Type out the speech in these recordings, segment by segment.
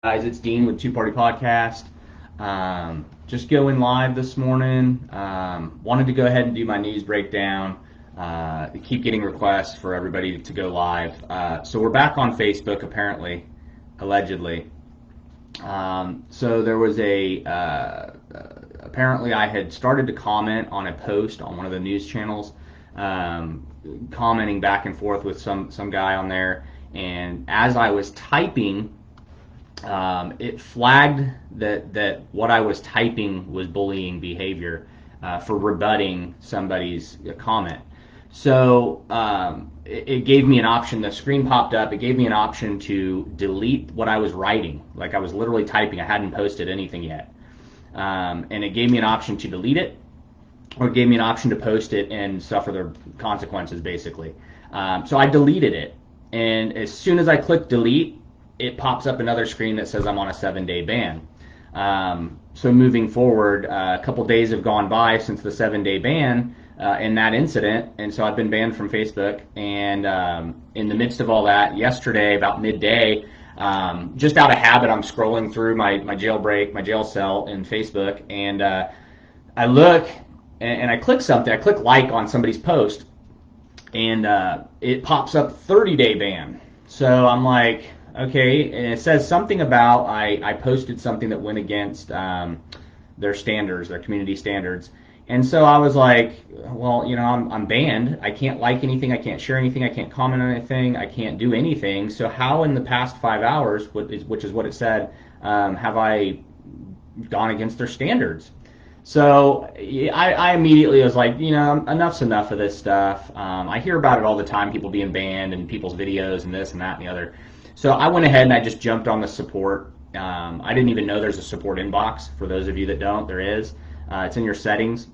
Guys, it's Dean with Two Party Podcast. Just going live this morning. Wanted to go ahead and do my news breakdown. Keep getting requests for everybody to go live. So we're back on Facebook, apparently, allegedly. So there was apparently I had started to comment on a post on one of the news channels, commenting back and forth with some guy on there. And as I was typing, it flagged that what I was typing was bullying behavior for rebutting somebody's comment. So it gave me an option. The screen popped up. It gave me an option to delete what I was writing. Like I was literally typing. I hadn't posted anything yet. And it gave me an option to delete it, or it gave me an option to post it and suffer the consequences, basically. So I deleted it. And as soon as I clicked delete, it pops up another screen that says I'm on a 7-day ban. So moving forward, a couple days have gone by since the 7-day ban in that incident, and so I've been banned from Facebook. And in the midst of all that, yesterday about midday, just out of habit, I'm scrolling through my jailbreak, my jail cell in Facebook, and I look and I click something. I click like on somebody's post, and it pops up 30-day ban. So I'm like, okay, and it says something about I posted something that went against their standards, their community standards. And so I was like, well, I'm banned. I can't like anything. I can't share anything. I can't comment on anything. I can't do anything. So how in the past 5 hours, which is what it said, have I gone against their standards? So I immediately was like, enough's enough of this stuff. I hear about it all the time, people being banned and people's videos and this and that and the other. So I went ahead and I just jumped on the support. I didn't even know there's a support inbox. For those of you that don't, there is. It's in your settings.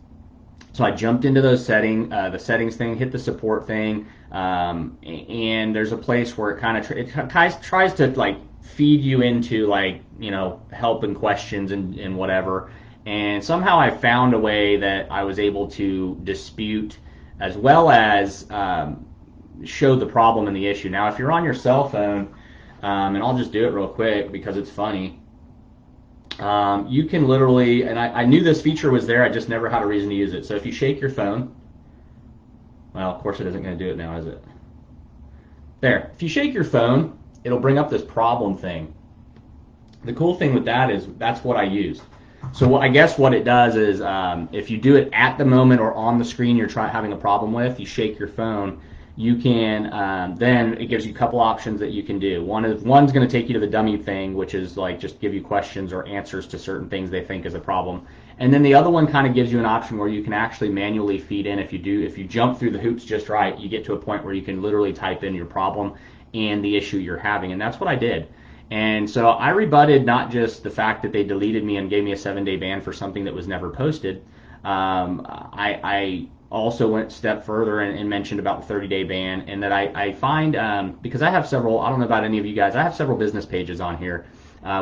So I jumped into the settings thing, hit the support thing, and there's a place where it tries to like feed you into help and questions and whatever. And somehow I found a way that I was able to dispute as well as show the problem and the issue. Now, if you're on your cell phone, and I'll just do it real quick because it's funny, you can literally, and I knew this feature was there, I just never had a reason to use it. So if you shake your phone, well, of course it isn't going to do it now, is it? There. If you shake your phone, it'll bring up this problem thing. The cool thing with that is that's what I used. So I guess what it does is if you do it at the moment or on the screen you're having a problem with, you shake your phone, you can, then it gives you a couple options that you can do. One's going to take you to the dummy thing, which is like just give you questions or answers to certain things they think is a problem. And then the other one kind of gives you an option where you can actually manually feed in. If you jump through the hoops just right, you get to a point where you can literally type in your problem and the issue you're having. And that's what I did. And so I rebutted not just the fact that they deleted me and gave me a 7-day ban for something that was never posted. I also went a step further and mentioned about the 30-day ban, and that I find, because I have several, I don't know about any of you guys, I have several business pages on here.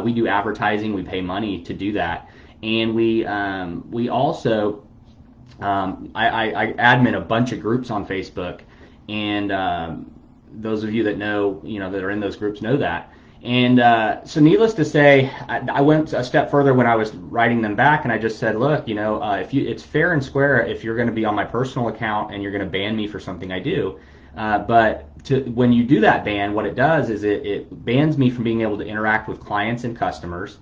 We do advertising, we pay money to do that. And we also, I admin a bunch of groups on Facebook, and those of you that know, that are in those groups know that. And so needless to say, I went a step further when I was writing them back, and I just said, look, it's fair and square if you're going to be on my personal account and you're going to ban me for something I do. But when you do that ban, what it does is it bans me from being able to interact with clients and customers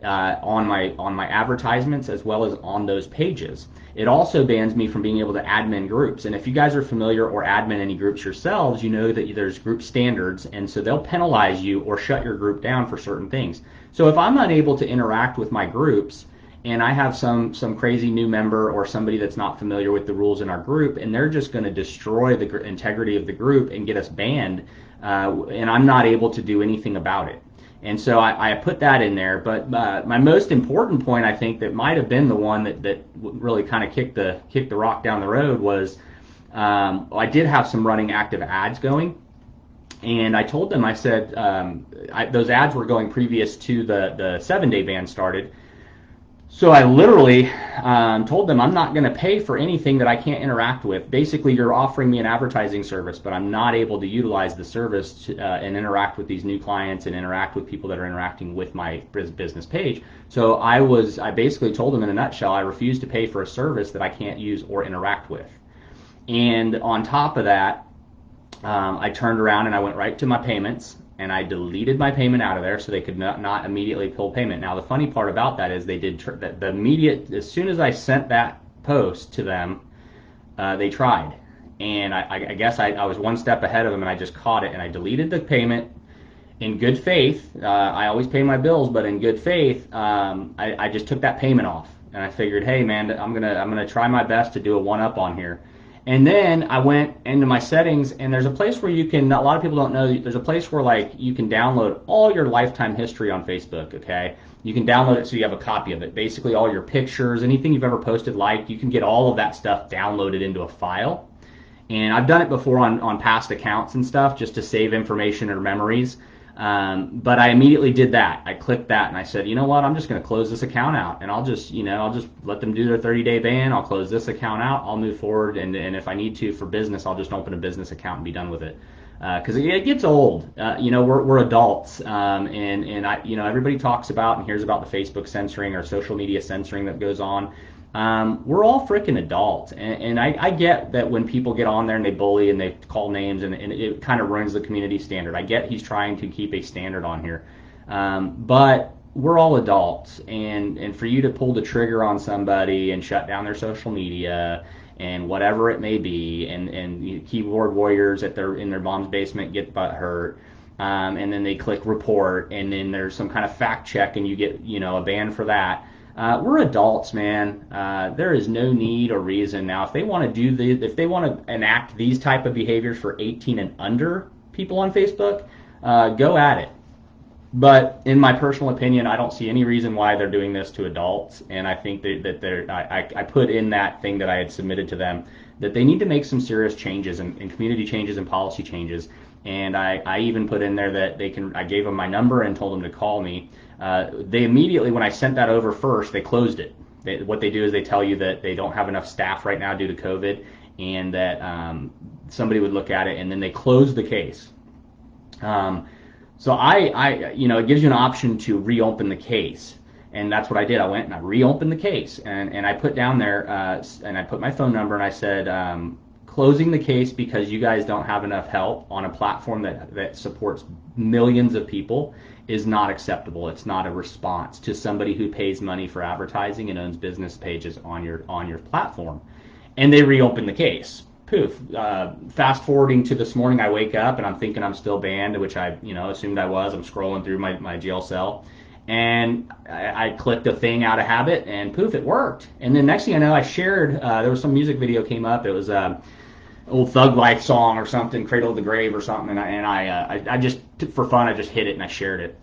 on my advertisements as well as on those pages. It also bans me from being able to admin groups. And if you guys are familiar or admin any groups yourselves, you know that there's group standards, and so they'll penalize you or shut your group down for certain things. So if I'm unable to interact with my groups, and I have some crazy new member or somebody that's not familiar with the rules in our group, and they're just going to destroy the integrity of the group and get us banned, and I'm not able to do anything about it. And so I put that in there. But my most important point, I think, that might have been the one that really kind of kicked the rock down the road was I did have some running active ads going. And I told them, I said, those ads were going previous to the 7-day ban started. So I literally told them I'm not going to pay for anything that I can't interact with. Basically, you're offering me an advertising service, but I'm not able to utilize the service and interact with these new clients and interact with people that are interacting with my business page. So I basically told them in a nutshell, I refuse to pay for a service that I can't use or interact with. And on top of that, I turned around and I went right to my payments and I deleted my payment out of there so they could not immediately pull payment. Now the funny part about that is they did the immediate, as soon as I sent that post to them, they tried. And I guess I was one step ahead of them and I just caught it and I deleted the payment in good faith. I always pay my bills, but in good faith, I just took that payment off and I figured, hey man, I'm gonna try my best to do a one-up on here. And then I went into my settings, and there's a place where you can, a lot of people don't know, there's a place where like you can download all your lifetime history on Facebook, okay? You can download it so you have a copy of it. Basically all your pictures, anything you've ever posted, you can get all of that stuff downloaded into a file. And I've done it before on past accounts and stuff just to save information or memories. But I immediately did that. I clicked that and I said, you know what, I'm just going to close this account out and I'll just let them do their 30-day ban. I'll close this account out. I'll move forward. And if I need to for business, I'll just open a business account and be done with it. Because it gets old. We're adults. And everybody talks about and hears about the Facebook censoring or social media censoring that goes on. We're all freaking adults, and I get that when people get on there and they bully and they call names and it kind of ruins the community standard. I get he's trying to keep a standard on here, but we're all adults, and for you to pull the trigger on somebody and shut down their social media and whatever it may be, and keyboard warriors in their mom's basement get butt hurt. And then they click report, and then there's some kind of fact check, and you get a ban for that. We're adults, man. There is no need or reason now. If they want to if they want to enact these type of behaviors for 18 and under people on Facebook, go at it. But in my personal opinion, I don't see any reason why they're doing this to adults. And I think I put in that thing that I had submitted to them that they need to make some serious changes and community changes and policy changes. And I even put in there that I gave them my number and told them to call me. They immediately, when I sent that over first, they closed it. What they do is they tell you that they don't have enough staff right now due to COVID, and that somebody would look at it, and then they close the case. So it gives you an option to reopen the case, and that's what I did. I went and I reopened the case, and I put down there, and I put my phone number, and I said, closing the case because you guys don't have enough help on a platform that supports millions of people is not acceptable. It's not a response to somebody who pays money for advertising and owns business pages on your platform. And they reopened the case. Poof. Fast forwarding to this morning, I wake up and I'm thinking I'm still banned, which I assumed I was. I'm scrolling through my jail cell, and I clicked a thing out of habit, and poof, it worked. And then next thing I know, I shared. There was some music video came up. It was old Thug Life song or something, Cradle of the Grave or something, and I just, for fun, I just hit it and I shared it,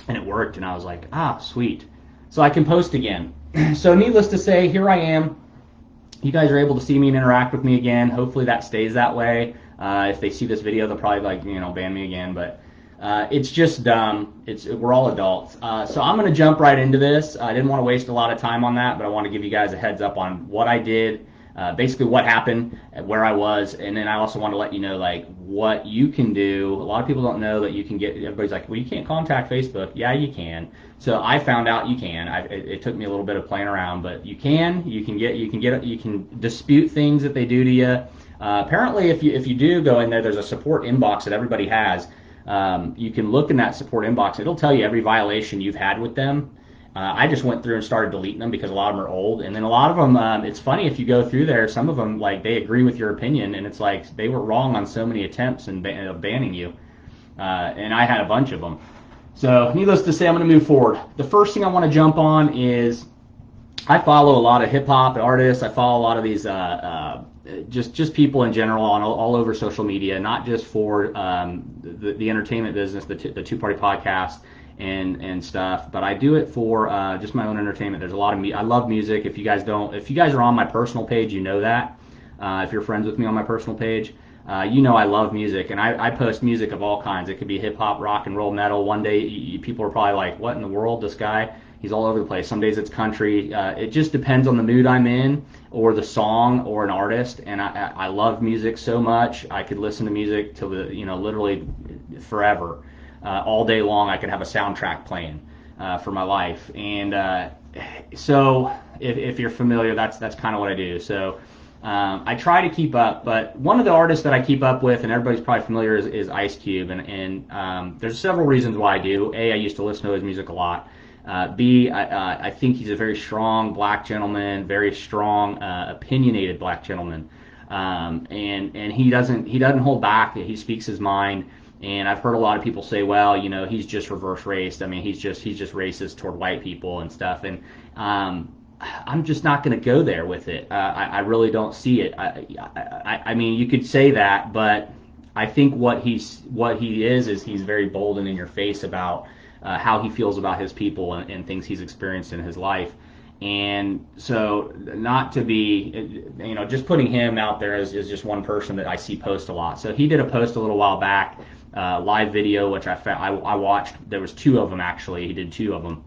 and it worked, and I was like, sweet. So I can post again. So needless to say, here I am. You guys are able to see me and interact with me again. Hopefully that stays that way. If they see this video, they'll probably ban me again, but it's just dumb. We're all adults. So I'm going to jump right into this. I didn't want to waste a lot of time on that, but I want to give you guys a heads up on what I did. Basically what happened, where I was, and then I also want to let you know what you can do. A lot of people don't know that you can everybody's like, well, you can't contact Facebook. Yeah, you can. So I found out you can. It took me a little bit of playing around, but you can dispute things that they do to you. Apparently if you do go in there's a support inbox that everybody has. You can look in that support inbox. It'll tell you every violation you've had with them. I just went through and started deleting them because a lot of them are old, and then a lot of them, it's funny if you go through there, some of them, they agree with your opinion, and it's like they were wrong on so many attempts of banning you, and I had a bunch of them. So needless to say, I'm going to move forward. The first thing I want to jump on is I follow a lot of hip-hop artists. I follow a lot of these just people in general all over social media, not just for the entertainment business, the two-party podcast, and stuff, but I do it for just my own entertainment. There's a lot of I love music. If you guys are on my personal page, you know that. If you're friends with me on my personal page, I love music, and I post music of all kinds. It could be hip hop, rock and roll, metal. One day people are probably like, what in the world, this guy? He's all over the place. Some days it's country. It just depends on the mood I'm in, or the song, or an artist. And I love music so much. I could listen to music till literally forever, all day long. I could have a soundtrack playing for my life. And so if you're familiar, that's kind of what I do. So I try to keep up, but one of the artists that I keep up with, and everybody's probably familiar, is Ice Cube, and there's several reasons why I do. A, I used to listen to his music a lot. B, I think he's a very strong black gentleman, very strong, opinionated black gentleman, and he doesn't hold back. He speaks his mind. And I've heard a lot of people say, well, he's just reverse raced. I mean, he's just racist toward white people and stuff. And I'm just not going to go there with it. I really don't see it. I mean, you could say that, but I think what he is he's very bold and in your face about how he feels about his people and things he's experienced in his life. And so, not to be, just putting him out there is just one person that I see post a lot. So he did a post a little while back, live video, which I watched. There was two of them actually. He did two of them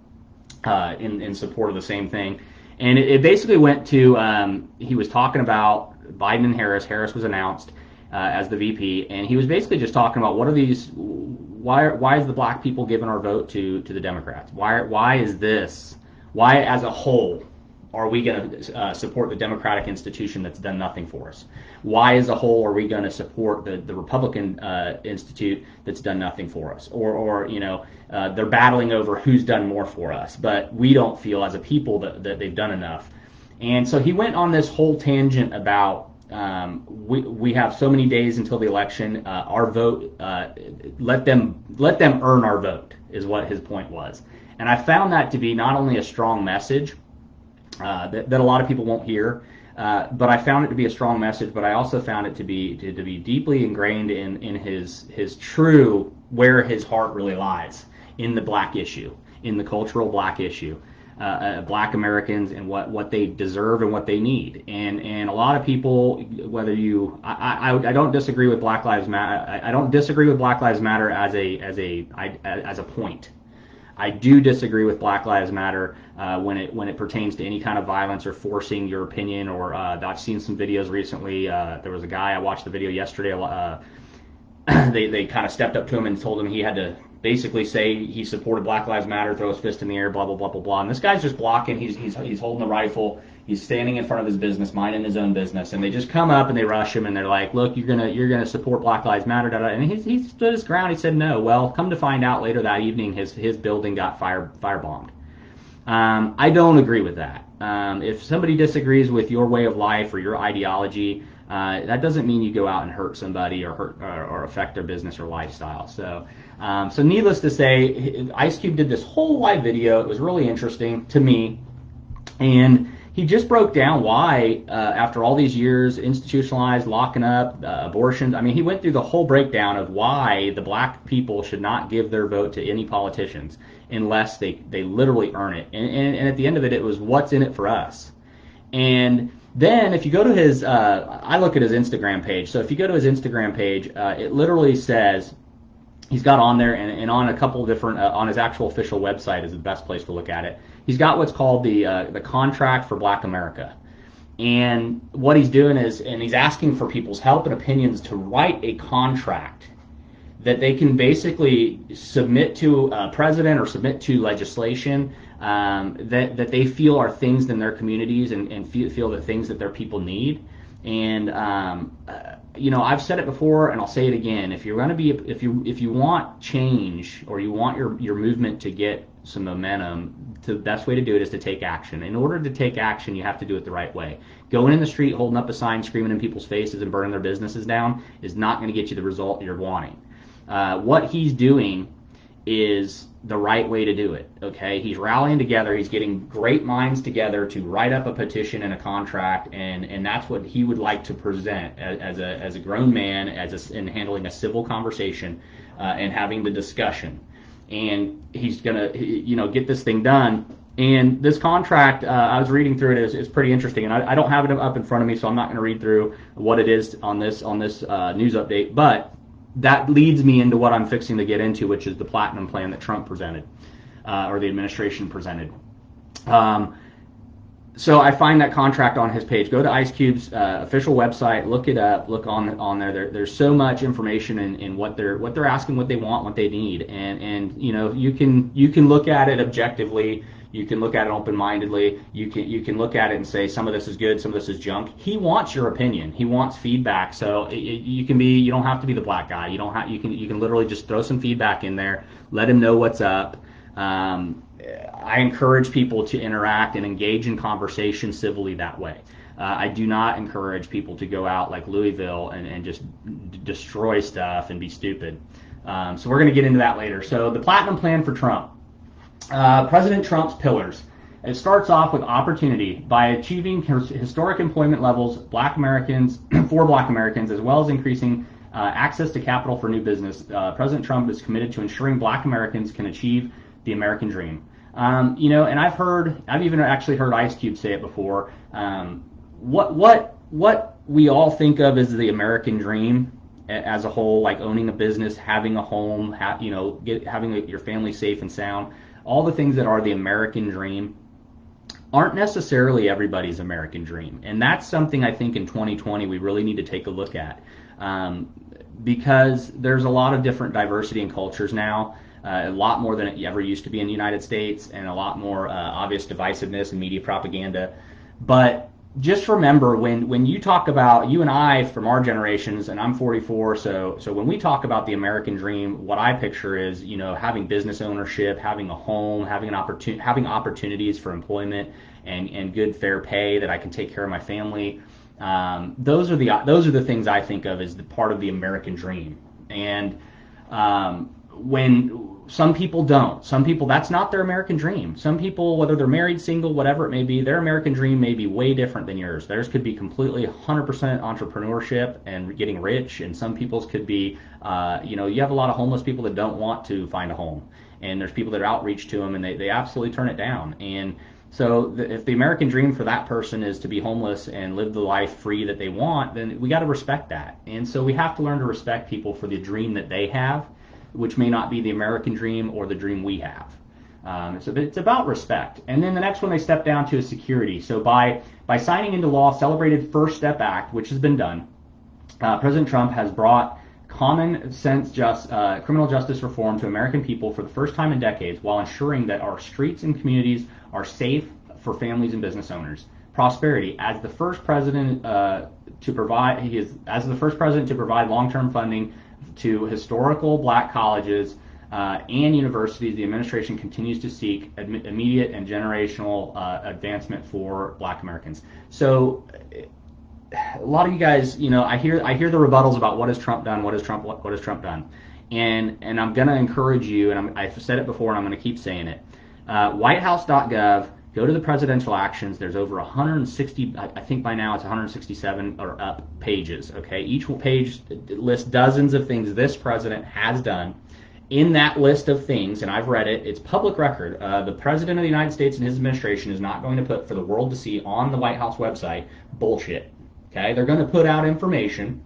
in support of the same thing. And it basically went to, he was talking about Biden and Harris. Harris was announced as the VP, and he was basically just talking about why is the black people giving our vote to the Democrats? Why is this? Why, as a whole, are we going to support the Democratic institution that's done nothing for us? Why, as a whole, are we going to support the Republican institute that's done nothing for us? Or they're battling over who's done more for us, but we don't feel as a people that they've done enough. And so he went on this whole tangent about we have so many days until the election. Our vote, let them earn our vote, is what his point was. And I found that to be not only a strong message that a lot of people won't hear, but I found it to be a strong message. But I also found it to be deeply ingrained in his true, where his heart really lies, in the black issue, in the cultural black issue, black Americans and what they deserve and what they need. And a lot of people, whether I don't disagree with Black Lives Matter. I don't disagree with Black Lives Matter as a point. I do disagree with Black Lives Matter when it pertains to any kind of violence or forcing your opinion. Or I've seen some videos recently. There was a guy, I watched the video yesterday. They kind of stepped up to him and told him he had to basically say he supported Black Lives Matter, throw his fist in the air, blah blah blah blah blah. And this guy's just blocking. He's holding the rifle. He's standing in front of his business, minding his own business, and they just come up and they rush him and they're like, "Look, you're gonna support Black Lives Matter." And he stood his ground. He said no. Well, come to find out later that evening, his building got firebombed. I don't agree with that. If somebody disagrees with your way of life or your ideology, that doesn't mean you go out and hurt somebody or affect their business or lifestyle. So needless to say, Ice Cube did this whole live video. It was really interesting to me, and he just broke down why, after all these years, institutionalized, locking up, abortions. I mean, he went through the whole breakdown of why the black people should not give their vote to any politicians unless they literally earn it. And at the end of it, it was what's in it for us. And then if you go to his, I look at his Instagram page. So if you go to his Instagram page, it literally says, he's got on there, and on a couple of different, on his actual official website is the best place to look at it. He's got what's called the Contract for Black America. And what he's doing is, and he's asking for people's help and opinions to write a contract that they can basically submit to a president or submit to legislation that they feel are things in their communities and feel that things that their people need. And I've said it before and I'll say it again. If you're going to be, if you want change, or you want your movement to get some momentum, the best way to do it is to take action. In order to take action, you have to do it the right way. Going in the street, holding up a sign, screaming in people's faces and burning their businesses down is not going to get you the result you're wanting. What he's doing is the right way to do it. Okay, he's rallying together. He's getting great minds together to write up a petition and a contract, and that's what he would like to present as a grown man, in handling a civil conversation and having the discussion. And he's gonna get this thing done. And this contract, I was reading through it, is pretty interesting, and I don't have it up in front of me, so I'm not going to read through what it is on this news update, but that leads me into what I'm fixing to get into, which is the Platinum Plan that Trump presented, or the administration presented. So I find that contract on his page. Go to Ice Cube's official website, look it up, look on there. There's so much information in what they're asking, what they want, what they need, and you know, you can look at it objectively. You can look at it open-mindedly. You can look at it and say some of this is good, some of this is junk. He wants your opinion. He wants feedback. So you don't have to be the black guy. You can literally just throw some feedback in there. Let him know what's up. I encourage people to interact and engage in conversation civilly that way. I do not encourage people to go out like Louisville and just destroy stuff and be stupid. So we're going to get into that later. So the Platinum Plan for Trump. President Trump's pillars. It starts off with opportunity by achieving historic employment levels for Black Americans, as well as increasing access to capital for new business. President Trump is committed to ensuring Black Americans can achieve the American dream. You know, and I've even actually heard Ice Cube say it before. What we all think of as the American dream as a whole, like owning a business, having a home, having your family safe and sound. All the things that are the American dream aren't necessarily everybody's American dream. And that's something I think in 2020 we really need to take a look at, because there's a lot of different diversity in cultures now, a lot more than it ever used to be in the United States, and a lot more obvious divisiveness and media propaganda. But just remember, when you talk about, you and I from our generations, and I'm 44, so when we talk about the American dream, what I picture is, you know, having business ownership, having a home, having opportunities for employment, and good fair pay that I can take care of my family. Those are the things I think of as the part of the American dream. And when some people don't. Some people, that's not their American dream. Some people, whether they're married, single, whatever it may be, their American dream may be way different than yours. Theirs could be completely 100% entrepreneurship and getting rich, and some people's could be, you have a lot of homeless people that don't want to find a home, and there's people that are outreach to them, and they absolutely turn it down. And so if the American dream for that person is to be homeless and live the life free that they want, then we got to respect that. And so we have to learn to respect people for the dream that they have, which may not be the American dream or the dream we have. So it's about respect. And then the next one they step down to is security. So by signing into law celebrated First Step Act, which has been done, President Trump has brought common sense criminal justice reform to American people for the first time in decades, while ensuring that our streets and communities are safe for families and business owners. Prosperity. As the first president to provide long-term funding to historical Black colleges and universities, the administration continues to seek immediate and generational advancement for Black Americans. So a lot of you guys, I hear the rebuttals about what has Trump done, what has Trump done, and I'm going to encourage you, and I've said it before, and I'm going to keep saying it. Whitehouse.gov. Go to the presidential actions. There's over 160, I think by now it's 167 or up pages, okay? Each page lists dozens of things this president has done. In that list of things, and I've read it, it's public record. The president of the United States and his administration is not going to put for the world to see on the White House website bullshit, okay? They're going to put out information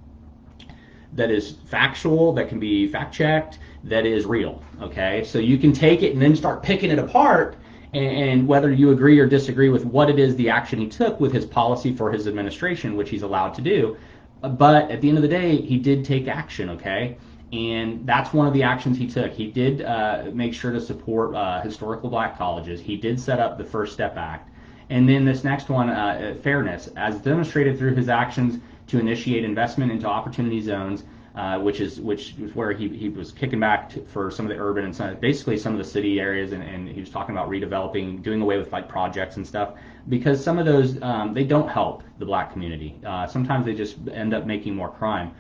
that is factual, that can be fact-checked, that is real, okay? So you can take it and then start picking it apart, and whether you agree or disagree with what it is the action he took with his policy for his administration, which he's allowed to do, but at the end of the day, he did take action, okay? And that's one of the actions he took. He did make sure to support historical Black colleges. He did set up the First Step Act. And then this next one, fairness, as demonstrated through his actions to initiate investment into opportunity zones, which is where he was kicking back for some of the urban and basically some of the city areas, and he was talking about redeveloping, doing away with like projects and stuff, because some of those they don't help the Black community. Sometimes they just end up making more crime.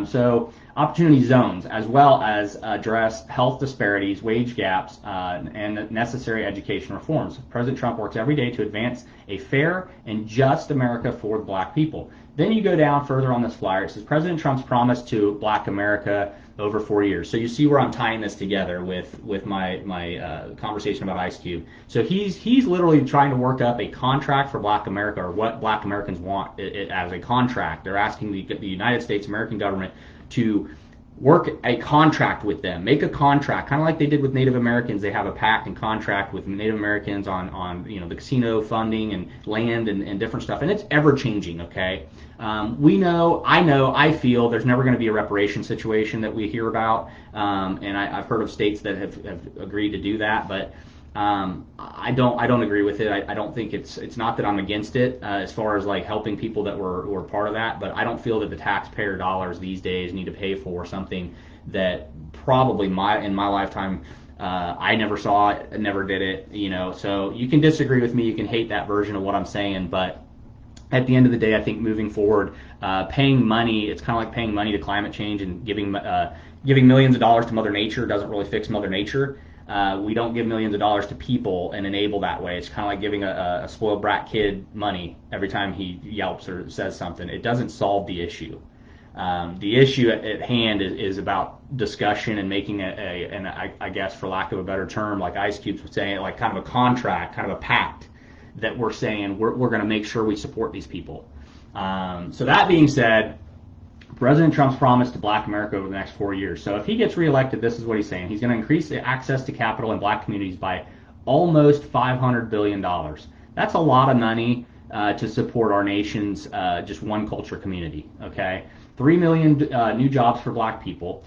So opportunity zones, as well as address health disparities, wage gaps, and necessary education reforms. President Trump works every day to advance a fair and just America for the black people. Then you go down further on this flyer. It says President Trump's promise to black America over 4 years. So you see where I'm tying this together with my conversation about Ice Cube. So he's literally trying to work up a contract for black America, or what black Americans want it as a contract. They're asking the United States American government to work a contract with them, make a contract, kind of like they did with Native Americans. They have a pact and contract with Native Americans on the casino funding and land and different stuff, and it's ever changing. Okay, I feel there's never going to be a reparation situation that we hear about, and I've heard of states that have agreed to do that, but I don't agree with it. I don't think it's not that I'm against it as far as like helping people that were part of that, but I don't feel that the taxpayer dollars these days need to pay for something that probably in my lifetime I never saw it, never did it. So you can disagree with me, you can hate that version of what I'm saying, but at the end of the day, I think moving forward, paying money, it's kind of like paying money to climate change and giving millions of dollars to Mother Nature doesn't really fix Mother Nature. We don't give millions of dollars to people and enable that way. It's kind of like giving a spoiled brat kid money every time he yelps or says something. It doesn't solve the issue. The issue at hand is about discussion and making I guess for lack of a better term, like Ice Cube was saying, like kind of a contract, kind of a pact that we're saying we're going to make sure we support these people. So that being said, President Trump's promise to black America over the next 4 years. So if he gets reelected, this is what he's saying. He's going to increase the access to capital in black communities by almost $500 billion. That's a lot of money to support our nation's just one culture community. Okay, 3 million new jobs for black people,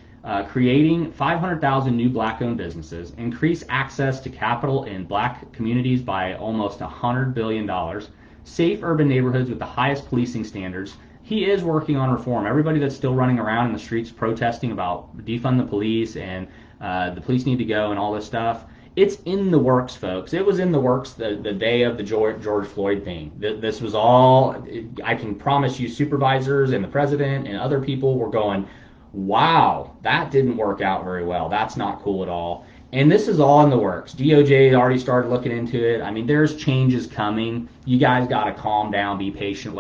creating 500,000 new black-owned businesses, increase access to capital in black communities by almost $100 billion, safe urban neighborhoods with the highest policing standards. He is working on reform. Everybody that's still running around in the streets protesting about defund the police and the police need to go and all this stuff, it's in the works, folks. It was in the works the day of the George Floyd thing. This was all, I can promise you, supervisors and the president and other people were going, wow, that didn't work out very well. That's not cool at all. And this is all in the works. DOJ already started looking into it. I mean, there's changes coming. You guys got to calm down, be patient,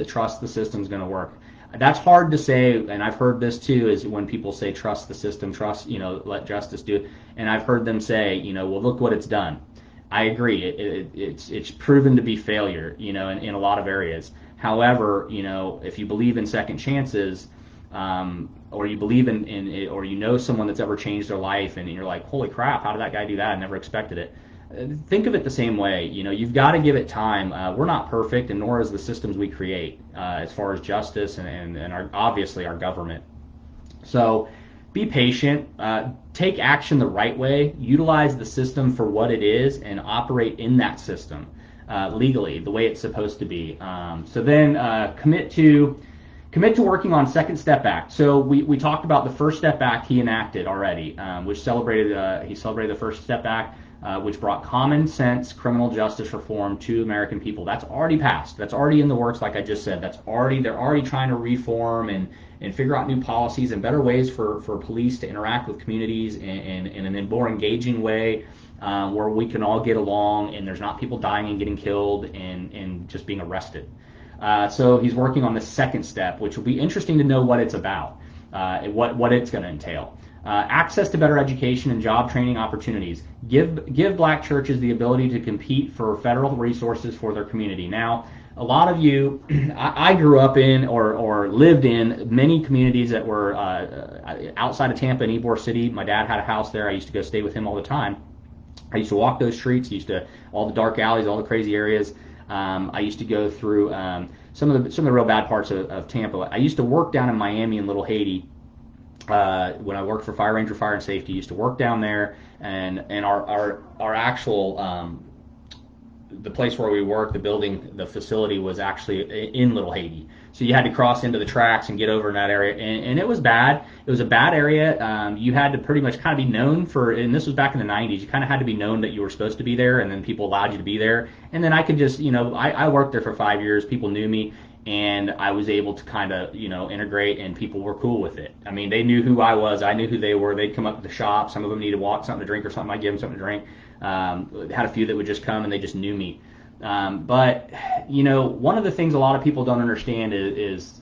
trust the system's going to work. That's hard to say, and I've heard this too, is when people say trust the system, let justice do it. And I've heard them say, well, look what it's done. I agree. It's proven to be failure, in a lot of areas. However, if you believe in second chances, or you believe in it, or someone that's ever changed their life, and you're like, holy crap, how did that guy do that? I never expected it. Think of it the same way. You've got to give it time. We're not perfect, and nor is the systems we create as far as justice and obviously our government. So be patient, take action the right way, utilize the system for what it is, and operate in that system legally, the way it's supposed to be. So then commit to working on Second Step Act. So we talked about the First Step Act he enacted already, which he celebrated the First Step Act, which brought common sense criminal justice reform to American people. That's already passed. That's already in the works, like I just said. They're already trying to reform and figure out new policies and better ways for police to interact with communities in a more engaging way, where we can all get along and there's not people dying and getting killed and just being arrested. So he's working on the second step, which will be interesting to know what it's about, what it's going to entail. Access to better education and job training opportunities. Give black churches the ability to compete for federal resources for their community. Now, a lot of you, I grew up in or lived in many communities that were outside of Tampa and Ybor City. My dad had a house there. I used to go stay with him all the time. I used to walk those streets, all the dark alleys, all the crazy areas. I used to go through some of the real bad parts of Tampa. I used to work down in Miami and Little Haiti when I worked for Fire Ranger Fire and Safety. I used to work down there, and our actual the place where we worked, the facility was actually in Little Haiti. So you had to cross into the tracks and get over in that area, and it was bad. It was a bad area. You had to pretty much kind of be known for, and this was back in the 90s, you kind of had to be known that you were supposed to be there, and then people allowed you to be there. And then I could just, I worked there for 5 years. People knew me. and I was able to kind of, integrate, and people were cool with it. I mean, they knew who I was. I knew who they were. They'd come up to the shop. Some of them needed something to drink or something. I'd give them something to drink. Had a few that would just come and they just knew me. But one of the things a lot of people don't understand is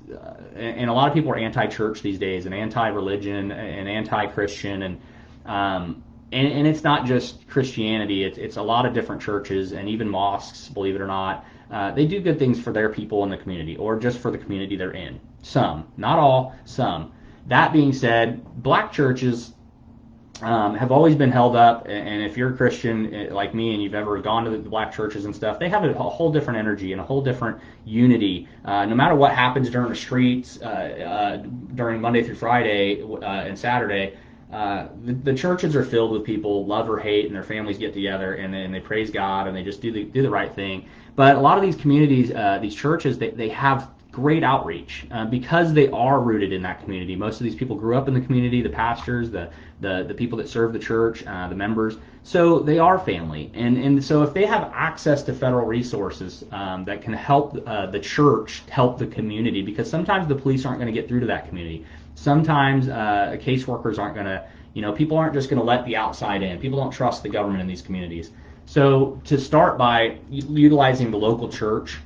and a lot of people are anti-church these days, and anti-religion, and anti-Christian, and it's not just Christianity. It's a lot of different churches, and even mosques, believe it or not. They do good things for their people in the community, or just for the community they're in. Some, not all, some. That being said, black churches have always been held up, and if you're a Christian like me and you've ever gone to the black churches and stuff, they have a whole different energy and a whole different unity. No matter what happens during the streets, during Monday through Friday and Saturday, the churches are filled with people, love or hate, and their families get together and then they praise God and they just do the right thing. But a lot of these communities, these churches, they have great outreach because they are rooted in that community. Most of these people grew up in the community, the pastors, the people that serve the church, the members. So they are family. And so if they have access to federal resources that can help the church help the community, because sometimes the police aren't going to get through to that community. Sometimes caseworkers aren't going to, people aren't just going to let the outside in. People don't trust the government in these communities. So to start by utilizing the local church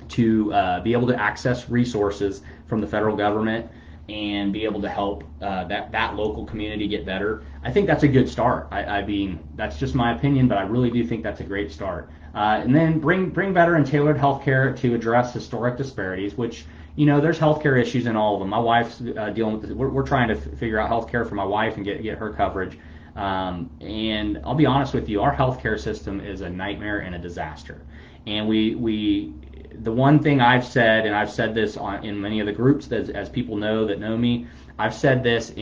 to be able to access resources from the federal government and be able to help that local community get better, I think that's a good start. I mean, that's just my opinion, but I really do think that's a great start. And then bring better and tailored healthcare to address historic disparities, which, there's healthcare issues in all of them. My wife's dealing with this. We're trying to figure out healthcare for my wife and get her coverage. And I'll be honest with you, our healthcare system is a nightmare and a disaster. And the one thing I've said, and I've said this in many of the groups as people that know me, I've said this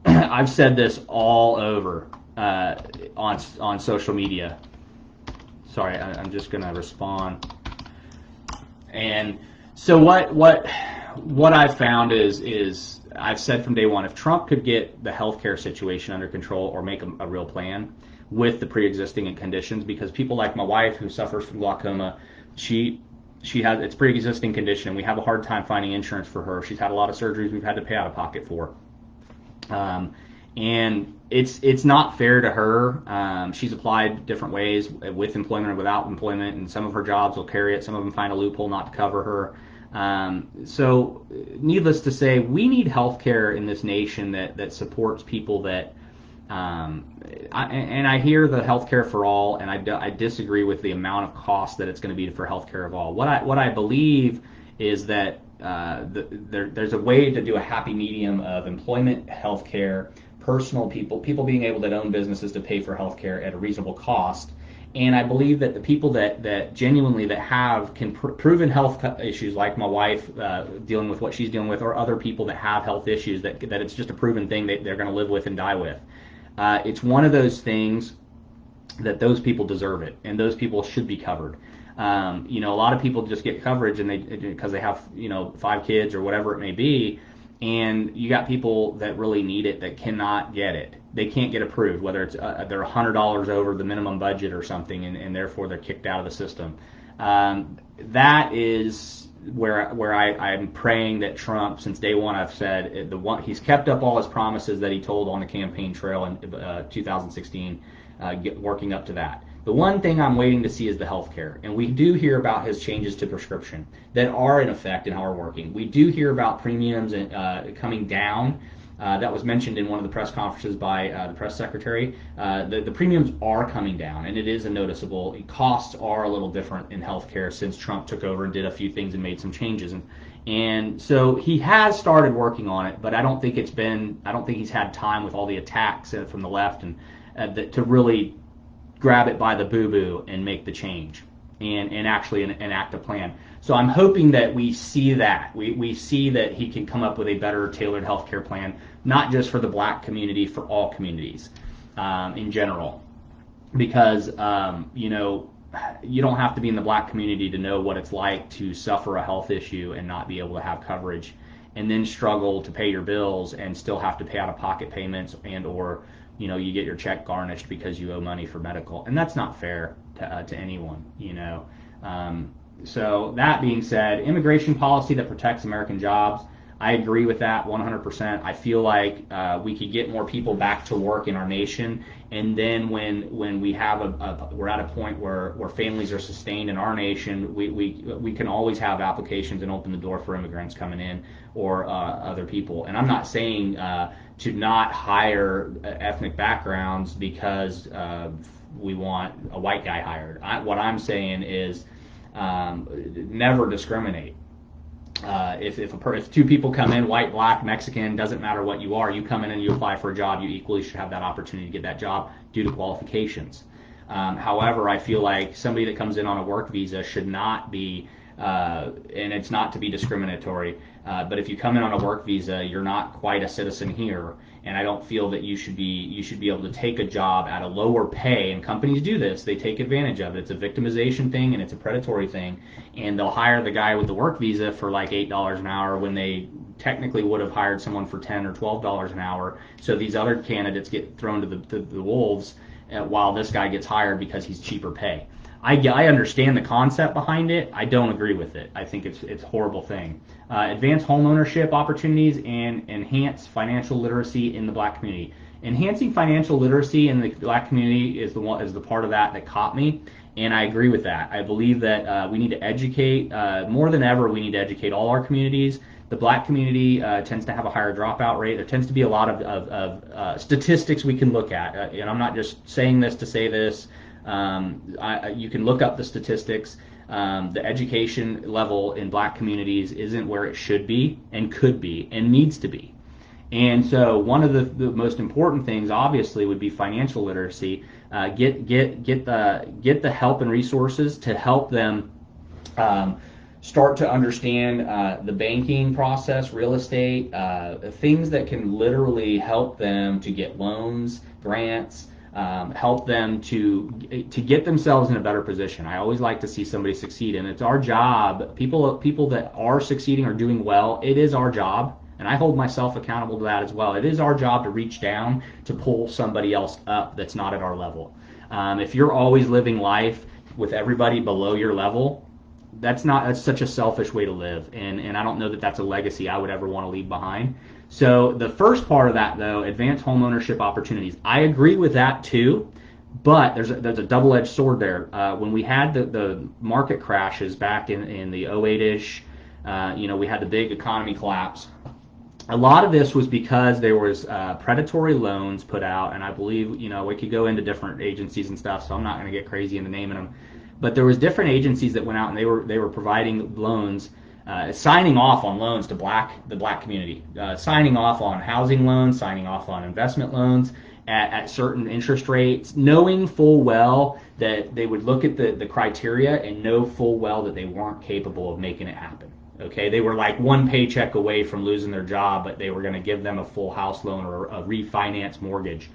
I've said this all over on social media. Sorry, I'm just gonna respond. And so what I've found is I've said from day one, if Trump could get the healthcare situation under control or make a real plan with the pre-existing conditions, because people like my wife who suffers from glaucoma, she has it's pre-existing condition, and we have a hard time finding insurance for her. She's had a lot of surgeries we've had to pay out of pocket for, and it's not fair to her. She's applied different ways, with employment or without employment, and some of her jobs will carry it. Some of them find a loophole not to cover her. So needless to say, we need healthcare in this nation that supports people that. I hear the healthcare for all, and I disagree with the amount of cost that it's going to be for healthcare of all. What I believe is that there's a way to do a happy medium of employment, healthcare, personal people being able to own businesses to pay for healthcare at a reasonable cost. And I believe that the people that genuinely have proven health issues, like my wife dealing with what she's dealing with, or other people that have health issues that it's just a proven thing that they're going to live with and die with. It's one of those things that those people deserve it, and those people should be covered. A lot of people just get coverage because they have 5 kids or whatever it may be, and you got people that really need it that cannot get it. They can't get approved, whether it's they're $100 over the minimum budget or something, and therefore they're kicked out of the system. That is where I'm praying that Trump, since day one, I've said he's kept up all his promises that he told on the campaign trail in 2016, working up to that. The one thing I'm waiting to see is the health care, and we do hear about his changes to prescription that are in effect and are working. We do hear about premiums coming down. That was mentioned in one of the press conferences by the press secretary. The premiums are coming down, and it is a noticeable. Costs are a little different in healthcare since Trump took over and did a few things and made some changes. And so he has started working on it, but I don't think he's had time with all the attacks from the left and to really grab it by the boo-boo and make the change and actually enact a plan. So I'm hoping that we see that. We see that he can come up with a better tailored healthcare plan, not just for the black community, for all communities in general. Because, you don't have to be in the black community to know what it's like to suffer a health issue and not be able to have coverage, and then struggle to pay your bills and still have to pay out-of-pocket payments or you get your check garnished because you owe money for medical. And that's not fair to anyone, So that being said, immigration policy that protects American jobs, I agree with that 100%. I feel like we could get more people back to work in our nation, and then when we have we're at a point where families are sustained in our nation, we can always have applications and open the door for immigrants coming in or other people. And I'm not saying to not hire ethnic backgrounds because we want a white guy hired. What I'm saying is never discriminate. If two people come in, white, black, Mexican, doesn't matter what you are, you come in and you apply for a job, you equally should have that opportunity to get that job due to qualifications. However, I feel like somebody that comes in on a work visa should not be, and it's not to be discriminatory, but if you come in on a work visa, you're not quite a citizen here, and I don't feel that you should be able to take a job at a lower pay. And companies do this; they take advantage of it. It's a victimization thing and it's a predatory thing, and they'll hire the guy with the work visa for like $8 an hour when they technically would have hired someone for $10 or $12 an hour. So these other candidates get thrown to the wolves while this guy gets hired because he's cheaper pay. I understand the concept behind it. I don't agree with it. I think it's a horrible thing. Advance home ownership opportunities and enhance financial literacy in the black community. Enhancing financial literacy in the black community is the part of that caught me, and I agree with that. I believe that we need to educate more than ever. We need to educate all our communities. The black community tends to have a higher dropout rate. There tends to be a lot of statistics we can look at, and I'm not just saying this to say this. You can look up the statistics. The education level in black communities isn't where it should be and could be and needs to be. And so one of the most important things, obviously, would be financial literacy. Get the help and resources to help them start to understand the banking process, real estate, things that can literally help them to get loans, grants, help them to get themselves in a better position. I always like to see somebody succeed, and it's our job. People that are succeeding or doing well, it is our job, and I hold myself accountable to that as well. It is our job to reach down to pull somebody else up that's not at our level. If you're always living life with everybody below your level, that's such a selfish way to live, and I don't know that that's a legacy I would ever want to leave behind. So the first part of that, though, advanced home ownership opportunities, I agree with that too, but there's a double-edged sword there. When we had the market crashes back in the 08-ish, we had the big economy collapse. A lot of this was because there was predatory loans put out, and I believe, we could go into different agencies and stuff, so I'm not going to get crazy into naming them. But there was different agencies that went out and they were providing loans, signing off on loans to the black community, signing off on housing loans, signing off on investment loans at certain interest rates, knowing full well that they would look at the criteria and know full well that they weren't capable of making it happen. Okay, they were like one paycheck away from losing their job, but they were going to give them a full house loan or a refinance mortgage.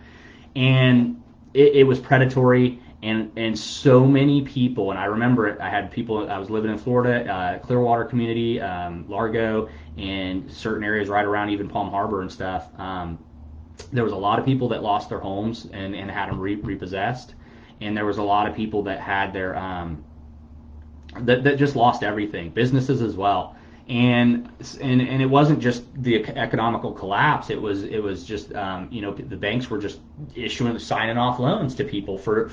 And it was predatory. And so many people, and I remember it, I was living in Florida, Clearwater community, Largo, and certain areas right around even Palm Harbor and stuff. There was a lot of people that lost their homes and had them repossessed. And there was a lot of people that had their, that just lost everything, businesses as well. And it wasn't just the economical collapse. It was just the banks were just signing off loans to people for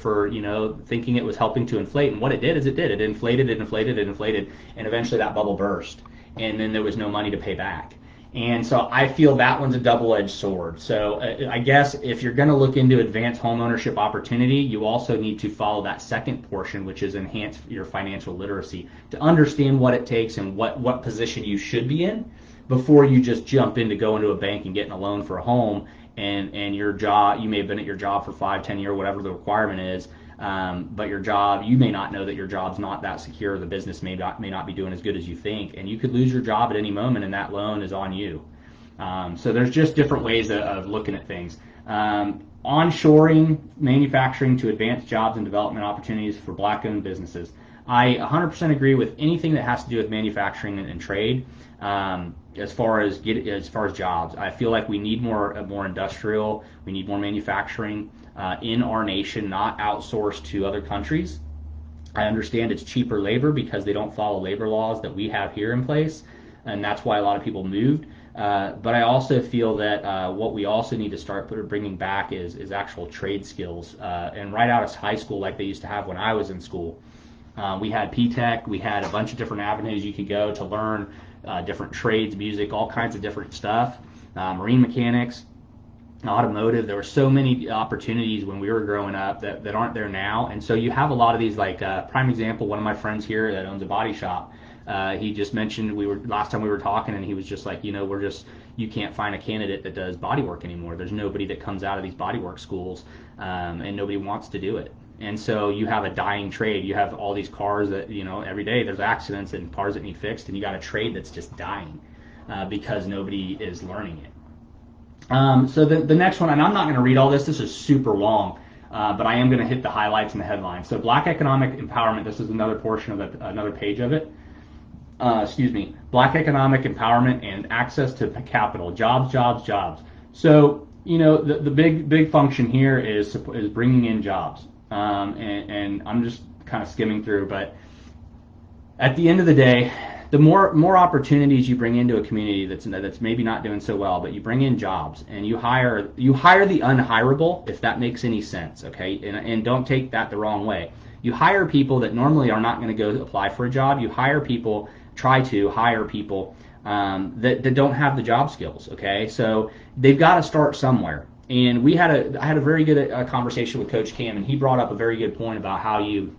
thinking it was helping to inflate. And what it did is it inflated, and eventually that bubble burst, and then there was no money to pay back. And so I feel that one's a double-edged sword. So I guess if you're going to look into advanced home ownership opportunity, you also need to follow that second portion, which is enhance your financial literacy, to understand what it takes and what position you should be in before you just jump in to go into a bank and getting a loan for a home, and your job, you may have been at your job for 5-10 years, whatever the requirement is, but your job, you may not know that your job's not that secure. The business may not be doing as good as you think, and you could lose your job at any moment, and that loan is on you. So there's just different ways of looking at things. Onshoring manufacturing to advance jobs and development opportunities for black-owned businesses. I 100% agree with anything that has to do with manufacturing and trade. As far as jobs, I feel like we need more industrial. We need more manufacturing in our nation, not outsourced to other countries. I understand it's cheaper labor because they don't follow labor laws that we have here in place, and that's why a lot of people moved. But I also feel that what we also need to start bringing back is actual trade skills. And right out of high school, like they used to have when I was in school, we had P-Tech, we had a bunch of different avenues you could go to learn different trades, music, all kinds of different stuff, marine mechanics, automotive. There were so many opportunities when we were growing up that aren't there now. And so you have a lot of these, like prime example, one of my friends here that owns a body shop, he just mentioned, last time we were talking, and he was just like, you can't find a candidate that does body work anymore. There's nobody that comes out of these body work schools, and nobody wants to do it. And so you have a dying trade. You have all these cars that, every day there's accidents and cars that need fixed, and you got a trade that's just dying because nobody is learning it. So the next one, and I'm not going to read all this. This is super long, but I am going to hit the highlights and the headlines. So Black economic empowerment. This is another portion of another page of it. Black economic empowerment and access to capital. Jobs, jobs, jobs. So the big function here is bringing in jobs. And I'm just kind of skimming through, but at the end of the day, the more opportunities you bring into a community that's maybe not doing so well, but you bring in jobs and you hire the unhireable, if that makes any sense, okay? And don't take that the wrong way. You hire people that normally are not going to go apply for a job. You try to hire people that don't have the job skills, okay? So they've got to start somewhere. And I had a very good conversation with Coach Cam, and he brought up a very good point about how you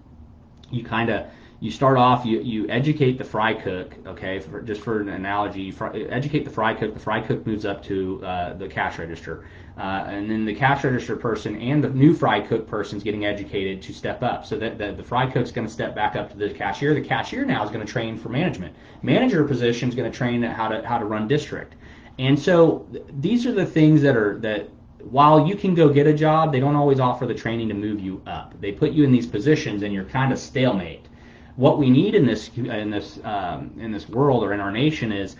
start off, you educate the fry cook, okay, just for an analogy, educate the fry cook moves up to the cash register, and then the cash register person and the new fry cook person's getting educated to step up, so that the fry cook's going to step back up to the cashier now is going to train for manager position is going to train how to run district. And so these are the things that while you can go get a job, they don't always offer the training to move you up. They put you in these positions and you're kind of stalemate. What we need in this world or in our nation is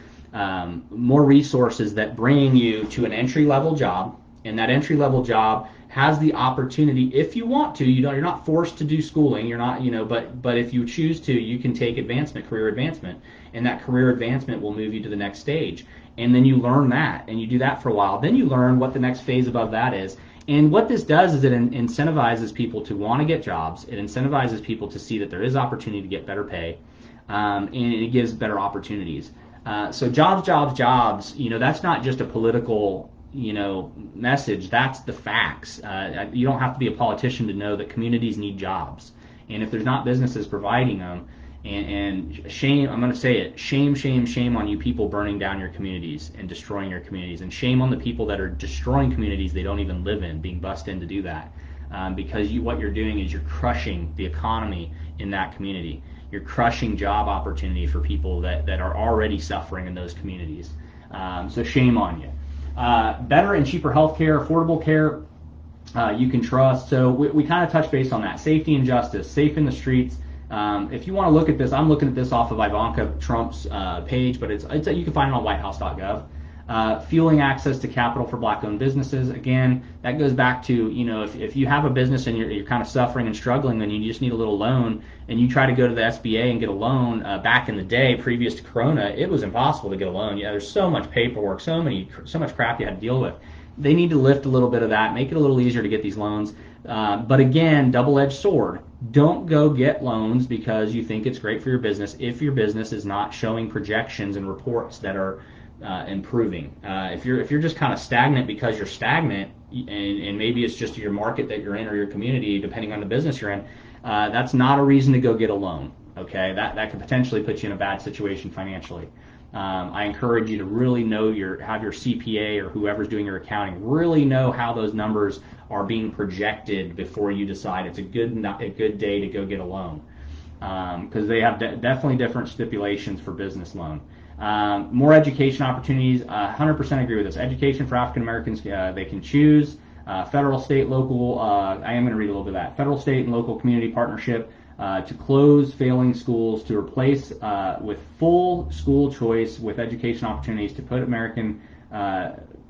more resources that bring you to an entry-level job, and that entry-level job has the opportunity, if you want to, you're not forced to do schooling, you're not, but if you choose to, you can take career advancement, and that career advancement will move you to the next stage. And then you learn that, and you do that for a while. Then you learn what the next phase above that is. And what this does is it incentivizes people to want to get jobs. It incentivizes people to see that there is opportunity to get better pay, and it gives better opportunities. So jobs, jobs, jobs, that's not just a political, message. That's the facts. You don't have to be a politician to know that communities need jobs. And if there's not businesses providing them, and shame, I'm going to say it, shame, shame, shame on you people burning down your communities and destroying your communities, and shame on the people that are destroying communities they don't even live in, being bussed in to do that, because what you're doing is you're crushing the economy in that community. You're crushing job opportunity for people that are already suffering in those communities. So shame on you. Better and cheaper health care, affordable care you can trust. So we kind of touch base on that. Safety and justice, safe in the streets. If you want to look at this, I'm looking at this off of Ivanka Trump's page, but it's you can find it on whitehouse.gov. Fueling access to capital for black-owned businesses. Again, that goes back to, if you have a business and you're kind of suffering and struggling, then you just need a little loan, and you try to go to the SBA and get a loan. Back in the day, previous to Corona, it was impossible to get a loan. Yeah, there's so much paperwork, so much crap you had to deal with. They need to lift a little bit of that, make it a little easier to get these loans. But again, double-edged sword. Don't go get loans because you think it's great for your business if your business is not showing projections and reports that are improving. If you're just kind of stagnant because you're stagnant, and maybe it's just your market that you're in or your community, depending on the business you're in, that's not a reason to go get a loan. Okay, that could potentially put you in a bad situation financially. I encourage you to really have your CPA or whoever's doing your accounting really know how those numbers are being projected before you decide it's a good day to go get a loan, because they have definitely different stipulations for business loan. More education opportunities. 100% agree with this. Education for African Americans, they can choose. Federal, state, local. I am going to read a little bit of that. Federal, state, and local community partnership to close failing schools, to replace with full school choice with education opportunities, to put American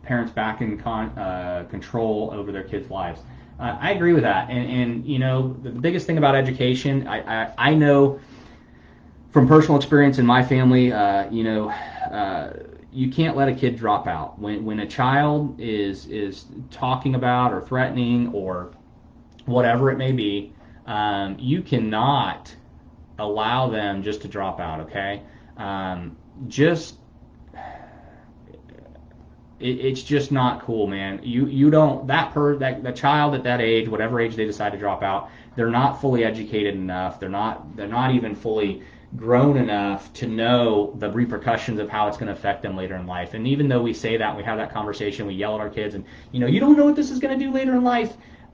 parents back in control over their kids' lives. I agree with that. And you know, the biggest thing about education, I know from personal experience in my family, you can't let a kid drop out. When a child is talking about or threatening or whatever it may be, you cannot allow them just to drop out. Okay, just it's just not cool, man. You don't that child at that age, whatever age they decide to drop out, they're not fully educated enough. They're not even fully grown enough to know the repercussions of how it's going to affect them later in life. And even though we say that, we have that conversation, we yell at our kids, and you don't know what this is going to do later in life.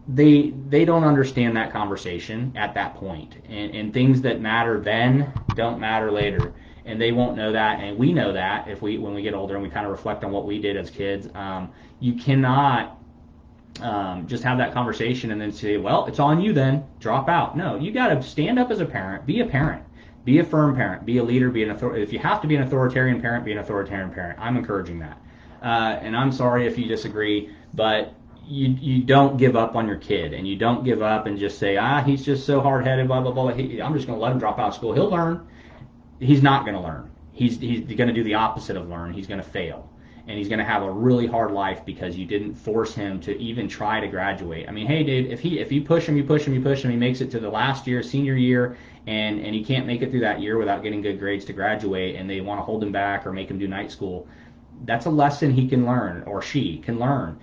They don't understand that conversation at that point, and things that matter then don't matter later. And they won't know that, and we know that when we get older and we kind of reflect on what we did as kids. You cannot just have that conversation and then say, well, it's on you then, drop out. No, you got to stand up as a parent, be a firm parent, be a leader, be an authority. If you have to be an authoritarian parent, be an authoritarian parent. I'm encouraging that. And I'm sorry if you disagree, but you don't give up on your kid, and you don't give up and just say, he's just so hard-headed, blah, blah, blah. I'm just going to let him drop out of school. He'll learn. He's not going to learn. He's going to do the opposite of learn. He's going to fail. And he's going to have a really hard life because you didn't force him to even try to graduate. I mean, hey, dude, if you push him, he makes it to the last year, senior year, and he can't make it through that year without getting good grades to graduate, and they want to hold him back or make him do night school, that's a lesson he can learn, or she can learn.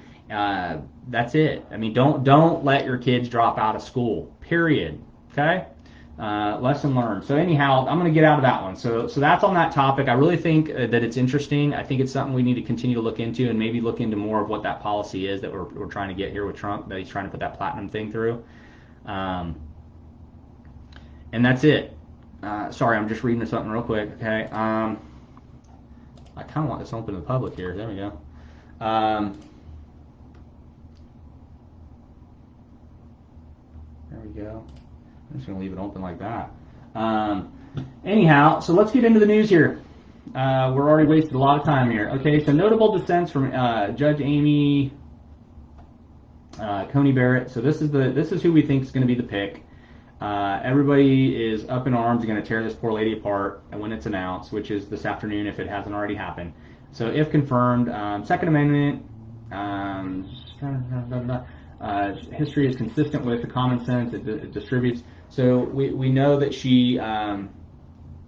That's it. I mean, don't let your kids drop out of school, period. Okay? Lesson learned. So anyhow, I'm going to get out of that one. So that's on that topic. I really think that it's interesting. I think it's something we need to continue to look into, and maybe look into more of what that policy is that we're trying to get here with Trump, that he's trying to put that platinum thing through. And that's it. Sorry, I'm just reading something real quick. Okay. I kind of want this open to the public here. There we go. There we go. I'm just going to leave it open like that. Anyhow, so let's get into the news here. We're already wasted a lot of time here. Okay, so notable dissents from Judge Amy Coney Barrett. So this is who we think is going to be the pick. Everybody is up in arms and going to tear this poor lady apart when it's announced, which is this afternoon if it hasn't already happened. So if confirmed, Second Amendment, history is consistent with the common sense it distributes. So we know that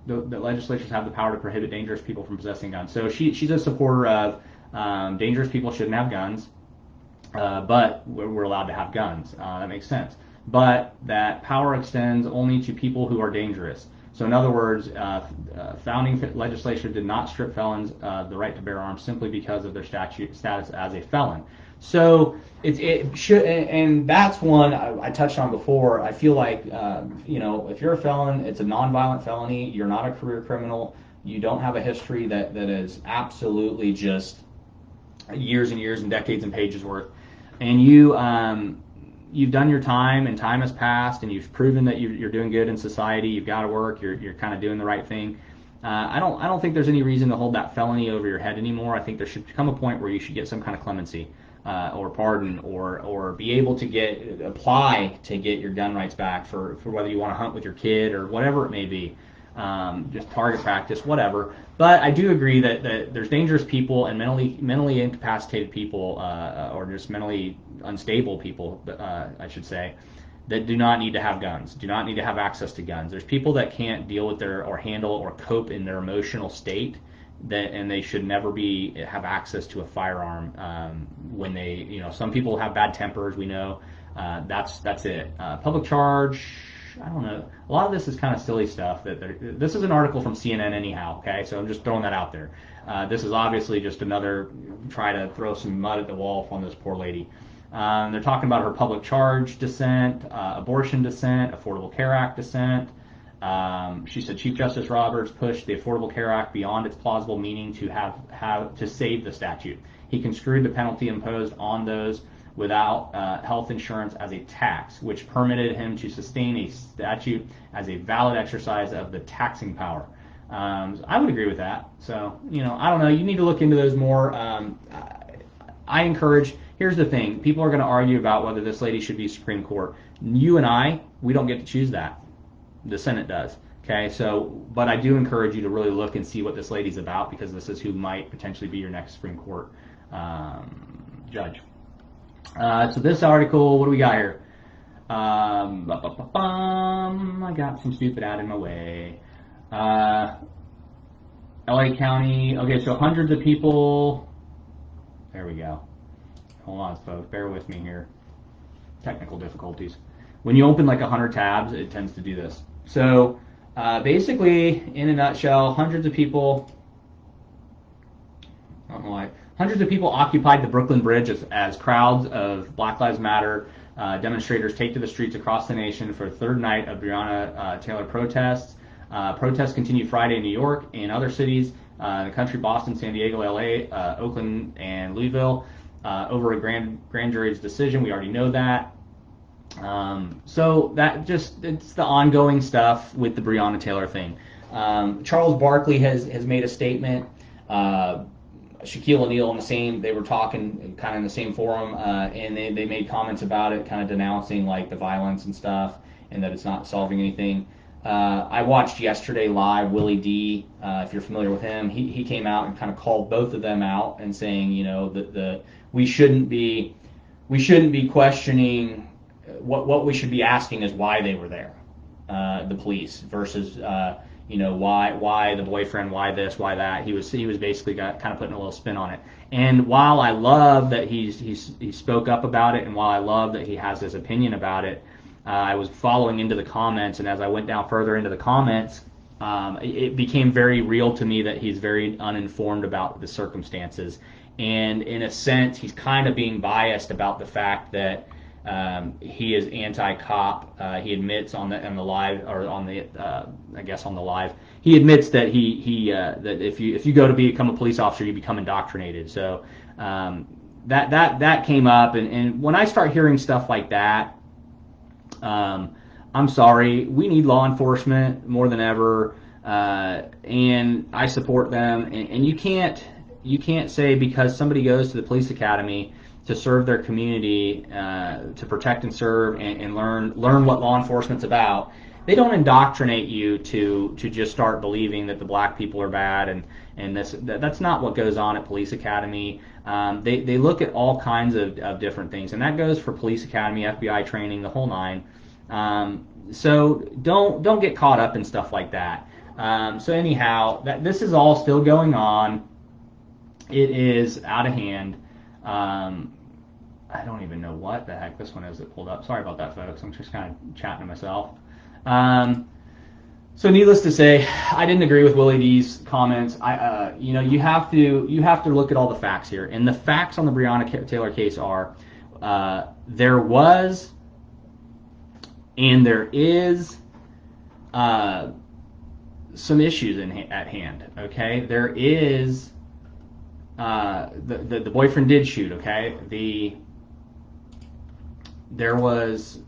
the legislatures have the power to prohibit dangerous people from possessing guns. So she's a supporter of dangerous people shouldn't have guns, but we're allowed to have guns. That makes sense. But that power extends only to people who are dangerous. So in other words, founding legislature did not strip felons the right to bear arms simply because of their status as a felon. So it should, and that's one I touched on before. I feel like if you're a felon, it's a nonviolent felony. You're not a career criminal. You don't have a history that is absolutely just years and years and decades and pages worth. And you've done your time, and time has passed, and you've proven that you're doing good in society. You've got to work. You're kind of doing the right thing. I don't think there's any reason to hold that felony over your head anymore. I think there should come a point where you should get some kind of clemency. Or pardon, or be able to apply to get your gun rights back for whether you want to hunt with your kid or whatever it may be, just target practice, whatever. But I do agree that there's dangerous people and mentally incapacitated people, or just mentally unstable people, I should say, that do not need to have guns, do not need to have access to guns. There's people that can't deal with or handle or cope in their emotional state, and they should never have access to a firearm when they, some people have bad tempers, we know. That's it. Public charge, I don't know. A lot of this is kind of silly stuff. This is an article from CNN anyhow, okay? So I'm just throwing that out there. This is obviously just another try to throw some mud at the wall on this poor lady. They're talking about her public charge dissent, abortion dissent, Affordable Care Act dissent. She said Chief Justice Roberts pushed the Affordable Care Act beyond its plausible meaning to save the statute. He construed the penalty imposed on those without health insurance as a tax, which permitted him to sustain a statute as a valid exercise of the taxing power. I would agree with that. So, I don't know. You need to look into those more. I encourage, here's the thing. People are going to argue about whether this lady should be Supreme Court. You and I, we don't get to choose that. The Senate does. Okay, so, but I do encourage you to really look and see what this lady's about, because this is who might potentially be your next Supreme Court judge. So this article, what do we got here? I got some stupid ad in my way. LA County, okay, so hundreds of people, there we go. Hold on, folks, bear with me here. Technical difficulties. When you open like 100 tabs, it tends to do this. So basically, in a nutshell, hundreds of people, I don't know why, hundreds of people occupied the Brooklyn Bridge as crowds of Black Lives Matter demonstrators take to the streets across the nation for the third night of Breonna Taylor protests. Protests continue Friday in New York and other cities in the country: Boston, San Diego, LA, Oakland, and Louisville, over a grand jury's decision. We already know that. So that just, it's the ongoing stuff with the Breonna Taylor thing. Charles Barkley has made a statement. Shaquille O'Neal they were talking kind of in the same forum, and they made comments about it, kind of denouncing like the violence and stuff, and that it's not solving anything. I watched yesterday live Willie D. If you're familiar with him, he came out and kind of called both of them out and saying, you know, that we shouldn't be questioning. What we should be asking is why they were there, the police, versus you know, why the boyfriend, why this, why that. He was basically kind of putting a little spin on it. And while I love that he spoke up about it, and while I love that he has his opinion about it, I was following into the comments, and as I went down further into the comments, it became very real to me that he's very uninformed about the circumstances, and in a sense, he's kind of being biased about the fact that he is anti-cop. He admits on the live, or on the I guess on the live, he admits that that if you go to become a police officer, you become indoctrinated. So that came up, and when I start hearing stuff like that, I'm sorry, we need law enforcement more than ever, and I support them. And you can't say because somebody goes to the police academy to serve their community, to protect and serve, and learn what law enforcement's about. They don't indoctrinate you to just start believing that the black people are bad, and that's not what goes on at police academy. They look at all kinds of different things, and that goes for police academy, FBI training, the whole nine. So don't get caught up in stuff like that. So anyhow, this is all still going on. It is out of hand. I don't even know what the heck this one is that pulled up. Sorry about that, folks. I'm just kind of chatting to myself. So needless to say, I didn't agree with Willie D's comments. You have to look at all the facts here, and the facts on the Breonna Taylor case are there was and there is some issues at hand. Okay, there is the boyfriend did shoot. Okay, there was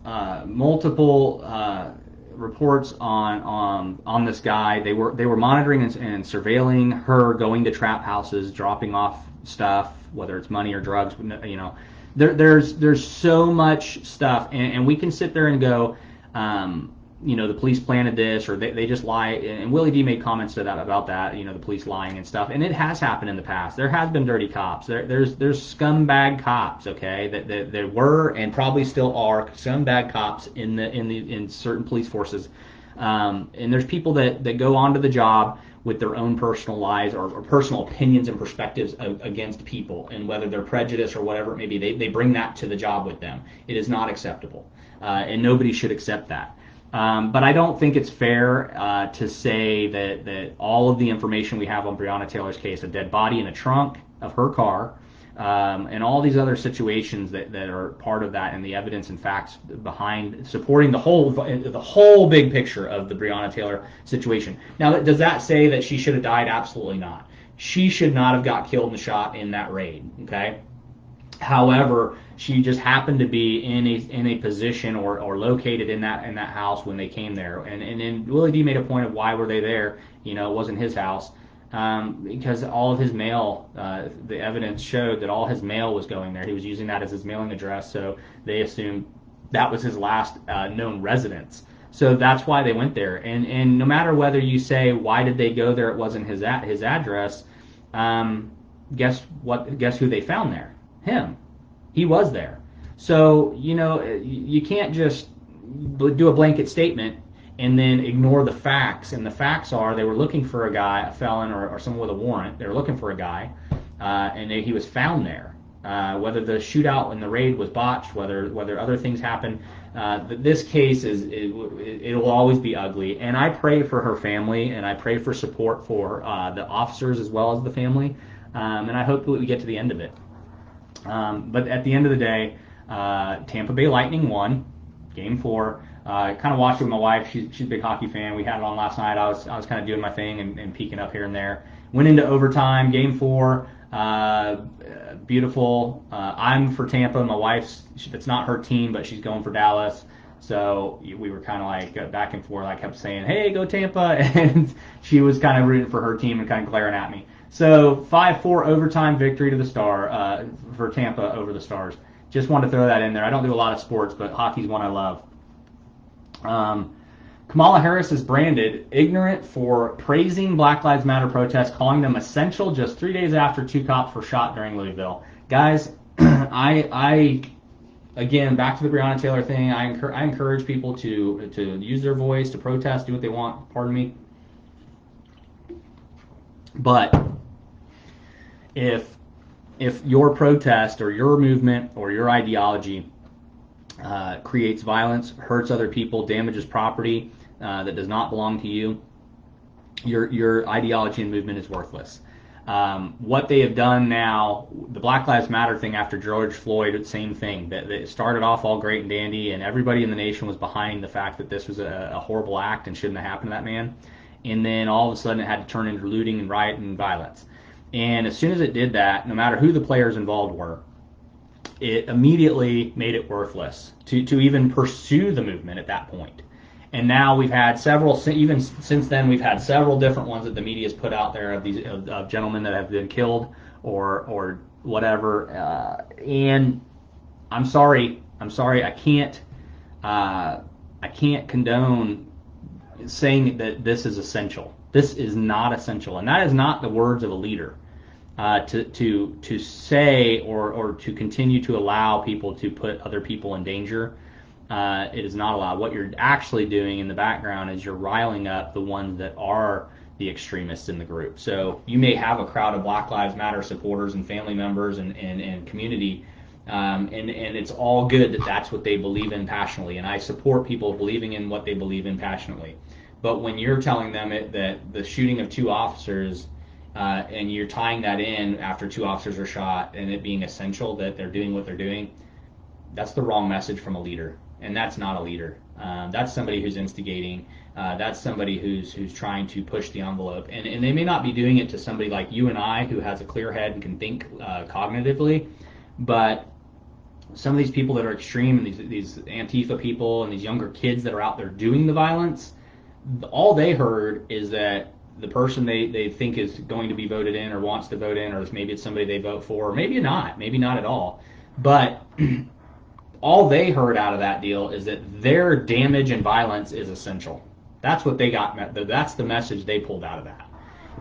multiple reports on this guy. They were monitoring and surveilling her going to trap houses, dropping off stuff, whether it's money or drugs. You know, there's so much stuff, and we can sit there and go, you know, the police planted this, or they just lie. And Willie D made comments to that about that, you know, the police lying and stuff. And it has happened in the past. There has been dirty cops. There's scumbag cops, okay, that there were and probably still are scumbag cops in certain police forces. And there's people that go onto the job with their own personal lies or personal opinions and perspectives against people, and whether they're prejudiced or whatever it may be, they bring that to the job with them. It is not acceptable, and nobody should accept that. But I don't think it's fair to say that all of the information we have on Breonna Taylor's case, a dead body in a trunk of her car, and all these other situations that are part of that, and the evidence and facts behind supporting the whole big picture of the Breonna Taylor situation. Now, does that say that she should have died? Absolutely not. She should not have got killed and shot in that raid. Okay. However, she just happened to be in a position or located in that house when they came there. And Willie D made a point of why were they there. You know, it wasn't his house. because all of his mail, the evidence showed that all his mail was going there. He was using that as his mailing address, so they assumed that was his last known residence. So that's why they went there. And no matter whether you say why did they go there, it wasn't his address. Guess what? Guess who they found there? Him. He was there. So you can't just do a blanket statement and then ignore the facts. And the facts are they were looking for a guy, a felon, or someone with a warrant. They were looking for a guy, and he was found there. Whether the shootout and the raid was botched, whether other things happened, this case it'll always be ugly. And I pray for her family, and I pray for support for the officers as well as the family, and I hope that we get to the end of it. But at the end of the day, Tampa Bay Lightning won Game 4. Kind of watched it with my wife. She's a big hockey fan. We had it on last night. I was kind of doing my thing and peeking up here and there. Went into overtime. Game 4. Beautiful. I'm for Tampa. My wife's, it's not her team, but she's going for Dallas. So we were kind of like back and forth. I kept saying, "Hey, go Tampa," and she was kind of rooting for her team and kind of glaring at me. So 5-4 overtime victory to the Star for Tampa over the Stars. Just wanted to throw that in there. I don't do a lot of sports, but hockey's one I love. Kamala Harris is branded ignorant for praising Black Lives Matter protests, calling them essential just 3 days after 2 cops were shot during Louisville. Guys, I again, back to the Breonna Taylor thing, I encourage people to use their voice, to protest, do what they want, pardon me. But if your protest or your movement or your ideology creates violence, hurts other people, damages property that does not belong to you, your ideology and movement is worthless. What they have done now, the Black Lives Matter thing after George Floyd, same thing. That started off all great and dandy, and everybody in the nation was behind the fact that this was a horrible act and shouldn't have happened to that man. And then all of a sudden it had to turn into looting and riot and violence. And as soon as it did that, no matter who the players involved were, it immediately made it worthless to even pursue the movement at that point. And now we've had several, even since then, we've had several different ones that the media has put out there of these of gentlemen that have been killed or whatever. And I'm sorry, I can't condone saying that this is essential. This is not essential, and that is not the words of a leader. To say or to continue to allow people to put other people in danger, it is not allowed. What you're actually doing in the background is you're riling up the ones that are the extremists in the group. So you may have a crowd of Black Lives Matter supporters and family members and community, and it's all good that that's what they believe in passionately, and I support people believing in what they believe in passionately. But when you're telling them that the shooting of 2 officers, and you're tying that in after 2 officers are shot and it being essential that they're doing what they're doing, that's the wrong message from a leader. And that's not a leader. That's somebody who's instigating. That's somebody who's trying to push the envelope. And they may not be doing it to somebody like you and I who has a clear head and can think cognitively, but some of these people that are extreme and these Antifa people and these younger kids that are out there doing the violence, all they heard is that the person they think is going to be voted in or wants to vote in, or maybe it's somebody they vote for, or maybe not at all. But all they heard out of that deal is that their damage and violence is essential. That's what they got. That's the message they pulled out of that.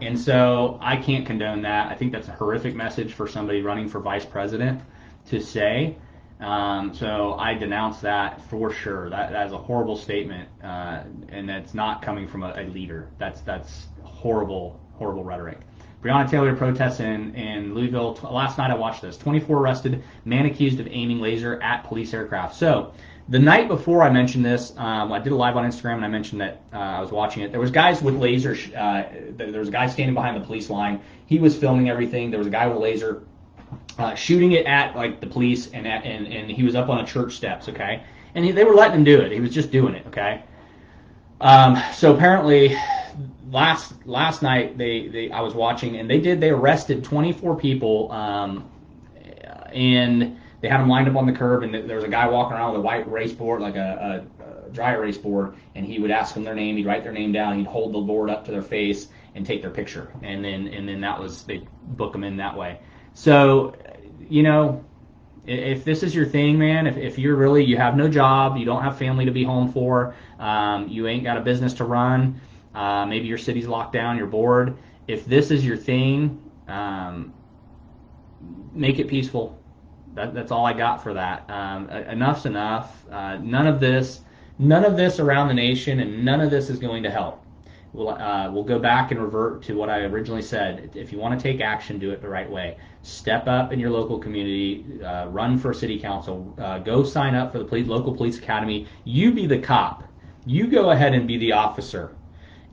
And so I can't condone that. I think that's a horrific message for somebody running for vice president to say. So I denounce that for sure. That is a horrible statement, and that's not coming from a leader. That's horrible rhetoric. Breonna Taylor protests in Louisville. Last night I watched this. 24 arrested, man accused of aiming laser at police aircraft. So the night before I mentioned this, I did a live on Instagram and I mentioned that I was watching it. There was guys with lasers. There was a guy standing behind the police line. He was filming everything. There was a guy with a laser shooting it at like the police, and he was up on a church steps. Okay, and they were letting him do it. He was just doing it. Okay. So apparently, last night I was watching, and they arrested 24 people, and they had them lined up on the curb, and there was a guy walking around with a white erase board, like a dry erase board, and he would ask them their name, he'd write their name down, he'd hold the board up to their face, and take their picture, and then that was, they book them in that way. So, you know, if this is your thing, man, if you're really, you have no job, you don't have family to be home for, you ain't got a business to run, maybe your city's locked down, you're bored. If this is your thing, make it peaceful. That's all I got for that. Enough's enough. None of this around the nation, and none of this is going to help. We'll go back and revert to what I originally said. If you want to take action, do it the right way. Step up in your local community. Run for city council. Go sign up for the local police academy. You be the cop. You go ahead and be the officer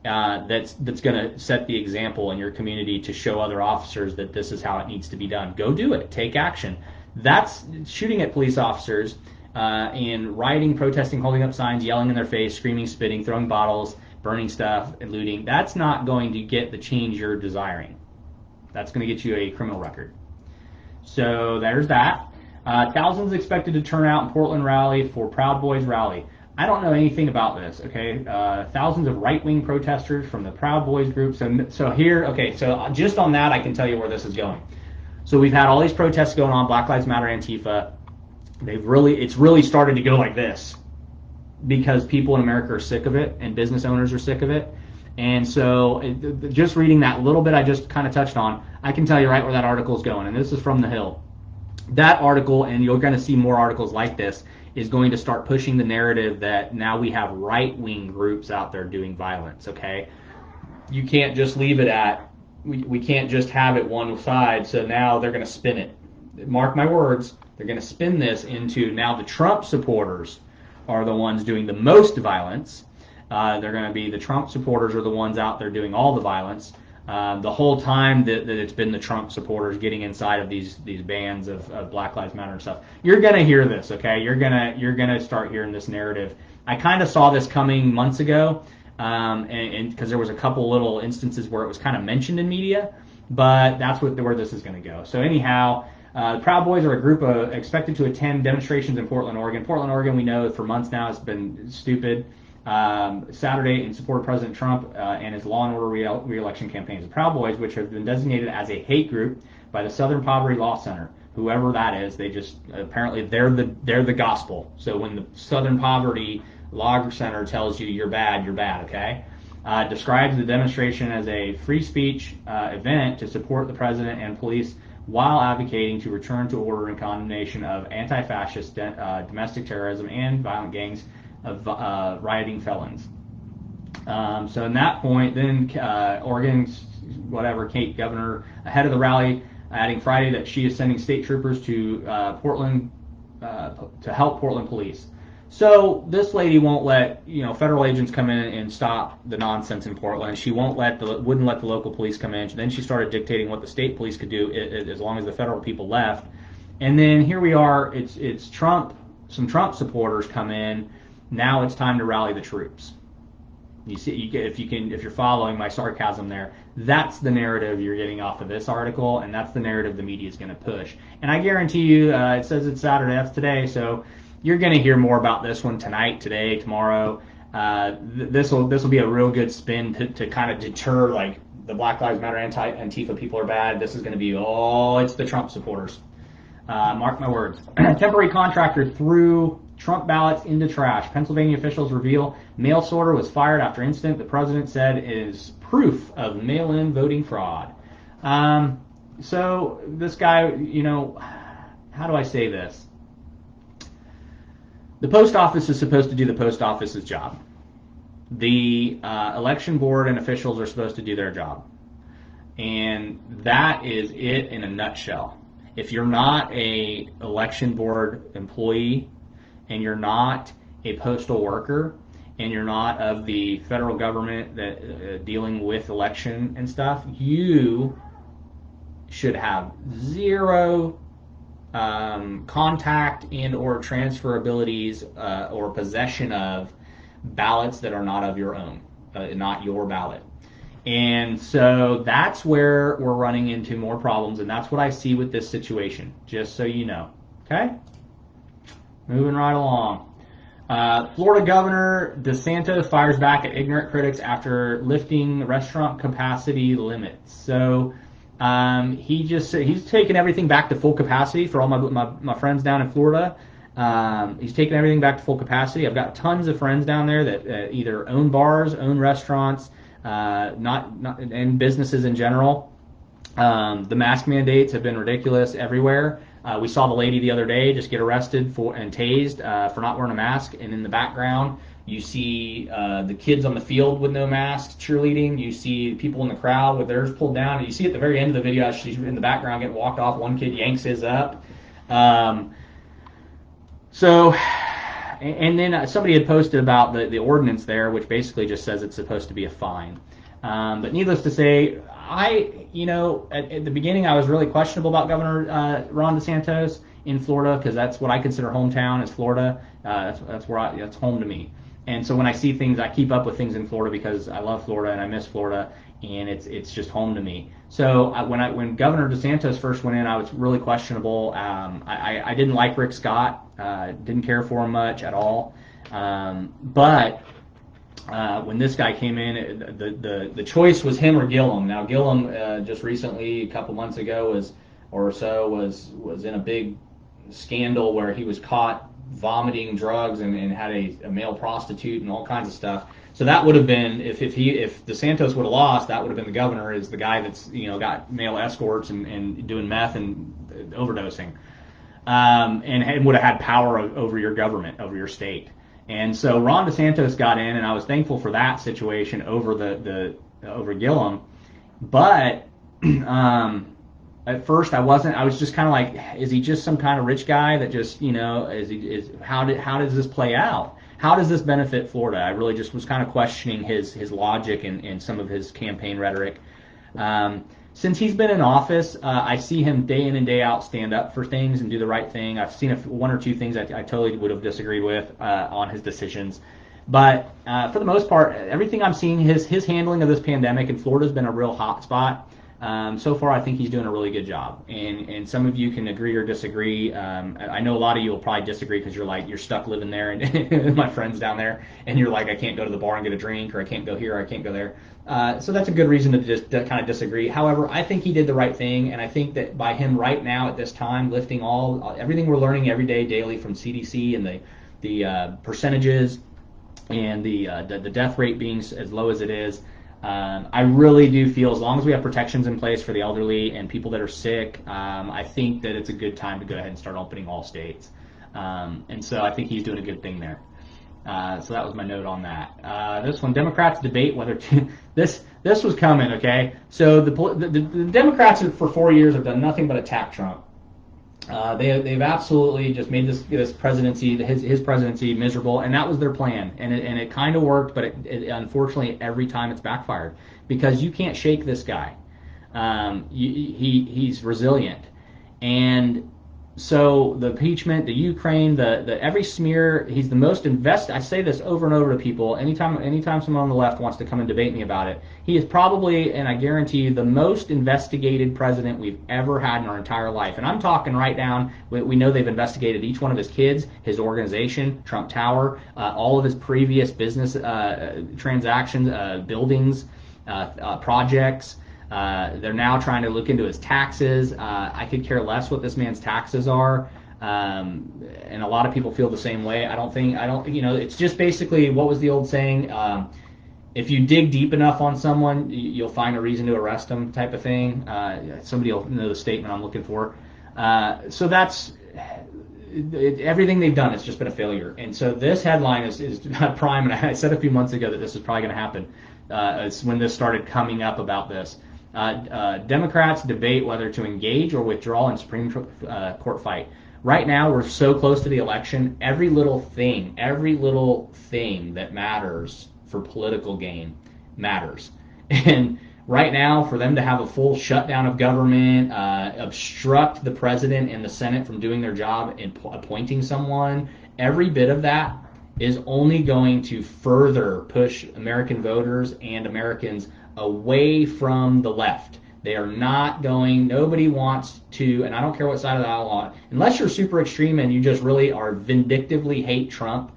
that's going to set the example in your community to show other officers that this is how it needs to be done. Go do it. Take action. That's shooting at police officers and rioting, protesting, holding up signs, yelling in their face, screaming, spitting, throwing bottles, burning stuff, and looting. That's not going to get the change you're desiring. That's going to get you a criminal record. So there's that. Thousands expected to turn out in Portland rally for Proud Boys rally. I don't know anything about this, okay? Thousands of right-wing protesters from the Proud Boys group. So here, okay, so just on that, I can tell you where this is going. So we've had all these protests going on, Black Lives Matter, Antifa. It's really started to go like this because people in America are sick of it and business owners are sick of it. And so just reading that little bit I just kind of touched on, I can tell you right where that article is going. And this is from The Hill. That article, and you're going to see more articles like this, is going to start pushing the narrative that now we have right-wing groups out there doing violence, okay? You can't just leave it at, we can't just have it one side, so now they're going to spin it. Mark my words, they're going to spin this into now the Trump supporters are the ones doing the most violence. They're going to be the Trump supporters are the ones out there doing all the violence. The whole time that it's been the Trump supporters getting inside of these bands of Black Lives Matter and stuff. You're gonna hear this, okay? You're gonna start hearing this narrative. I kind of saw this coming months ago, and because there was a couple little instances where it was kind of mentioned in media, but that's where this is going to go. So anyhow, the Proud Boys are a group expected to attend demonstrations in Portland, Oregon. Portland, Oregon, we know for months now has been stupid. Saturday in support of President Trump and his law and order re-election campaigns. The Proud Boys, which have been designated as a hate group by the Southern Poverty Law Center, whoever that is, they just apparently they're the gospel. So when the Southern Poverty Law Center tells you you're bad, okay? Describes the demonstration as a free speech event to support the president and police while advocating to return to order and condemnation of anti-fascist, domestic terrorism, and violent gangs of rioting felons. So in that point, then Oregon's Kate governor, ahead of the rally, adding Friday that she is sending state troopers to Portland to help Portland police. So this lady won't let federal agents come in and stop the nonsense in Portland. She wouldn't let the local police come in. Then she started dictating what the state police could do as long as the federal people left. And then here we are. It's Trump. Some Trump supporters come in. Now it's time to rally the troops. You see, if you're following my sarcasm there, that's the narrative you're getting off of this article, and that's the narrative the media is going to push. And I guarantee you, it says it's Saturday, that's today, so you're going to hear more about this one tonight, today, tomorrow. This will be a real good spin to kind of deter like the Black Lives Matter, Antifa people are bad. This is going to be it's the Trump supporters. Mark my words. Temporary contractor threw Trump ballots into trash. Pennsylvania officials reveal mail sorter was fired after incident the president said is proof of mail-in voting fraud. So this guy, how do I say this? The post office is supposed to do the post office's job. The election board and officials are supposed to do their job. And that is it in a nutshell. If you're not a election board employee, and you're not a postal worker, and you're not of the federal government that dealing with election and stuff, you should have zero contact and or transferabilities or possession of ballots that are not of your own, not your ballot. And so that's where we're running into more problems, and that's what I see with this situation, just so you know. Okay? Moving right along. Florida Governor DeSantis fires back at ignorant critics after lifting restaurant capacity limits. So he's taken everything back to full capacity for all my friends down in Florida. He's taken everything back to full capacity. I've got tons of friends down there that either own bars, own restaurants, not and businesses in general. The mask mandates have been ridiculous everywhere. We saw the lady the other day just get arrested and tased for not wearing a mask, and in the background you see the kids on the field with no masks cheerleading. You see people in the crowd with theirs pulled down, and you see at the very end of the video she's in the background getting walked off. One kid yanks his up. And then somebody had posted about the ordinance there, which basically just says it's supposed to be a fine. But needless to say, at the beginning I was really questionable about Governor Ron DeSantis in Florida, because that's what I consider hometown is Florida. That's home to me. And so when I see things, I keep up with things in Florida because I love Florida and I miss Florida, and it's just home to me. So when Governor DeSantis first went in, I was really questionable. I didn't like Rick Scott. Didn't care for him much at all. But when this guy came in, the choice was him or Gillum. Now Gillum just recently, a couple months ago, was in a big scandal where he was caught vomiting drugs and had a male prostitute and all kinds of stuff. So that would have been if DeSantis would have lost, that would have been the governor, is the guy that's got male escorts and doing meth and overdosing, and would have had power over your government, over your state. And so Ron DeSantis got in, and I was thankful for that situation over Gillum. But at first I wasn't. I was just kind of like, is he just some kind of rich guy that just how does this play out? How does this benefit Florida? I really just was kind of questioning his logic and some of his campaign rhetoric. Since he's been in office, I see him day in and day out stand up for things and do the right thing. I've seen one or two things I totally would have disagreed with on his decisions. But for the most part, everything I'm seeing, his handling of this pandemic in Florida has been a real hot spot. So far, I think he's doing a really good job. And some of you can agree or disagree. I know a lot of you will probably disagree because you're stuck living there, and my friends down there, and you're like, I can't go to the bar and get a drink, or I can't go here, or I can't go there. So that's a good reason to kind of disagree. However, I think he did the right thing, and I think that by him right now at this time lifting everything we're learning every day daily from CDC and the percentages and the death rate being as low as it is, I really do feel as long as we have protections in place for the elderly and people that are sick, I think that it's a good time to go ahead and start opening all states. And so I think he's doing a good thing there. So that was my note on that. This one, Democrats debate whether this was coming, okay? So the Democrats for 4 years have done nothing but attack Trump. They've absolutely just made this presidency, his presidency, miserable, and that was their plan. And it kind of worked, but it unfortunately every time it's backfired because you can't shake this guy. He's resilient, and so the impeachment, the Ukraine, the every smear, he's the most invested. I say this over and over to people. Anytime someone on the left wants to come and debate me about it, he is probably, and I guarantee you, the most investigated president we've ever had in our entire life. And I'm talking right down. We know they've investigated each one of his kids, his organization, Trump Tower, all of his previous business transactions, buildings, projects. They're now trying to look into his taxes. I could care less what this man's taxes are, and a lot of people feel the same way. It's just basically, what was the old saying? If you dig deep enough on someone, you'll find a reason to arrest them, type of thing. Somebody will know the statement I'm looking for. So that's everything they've done has just been a failure. And so this headline is prime, and I said a few months ago that this is probably going to happen. It's when this started coming up about this. Democrats debate whether to engage or withdraw in Supreme Court fight. Right now, we're so close to the election. Every little thing that matters for political gain matters. And right now, for them to have a full shutdown of government, obstruct the president and the Senate from doing their job and appointing someone, every bit of that is only going to further push American voters and Americans away from the left. They are not going, nobody wants to, and I don't care what side of the aisle on, unless you're super extreme and you just really are vindictively hate Trump,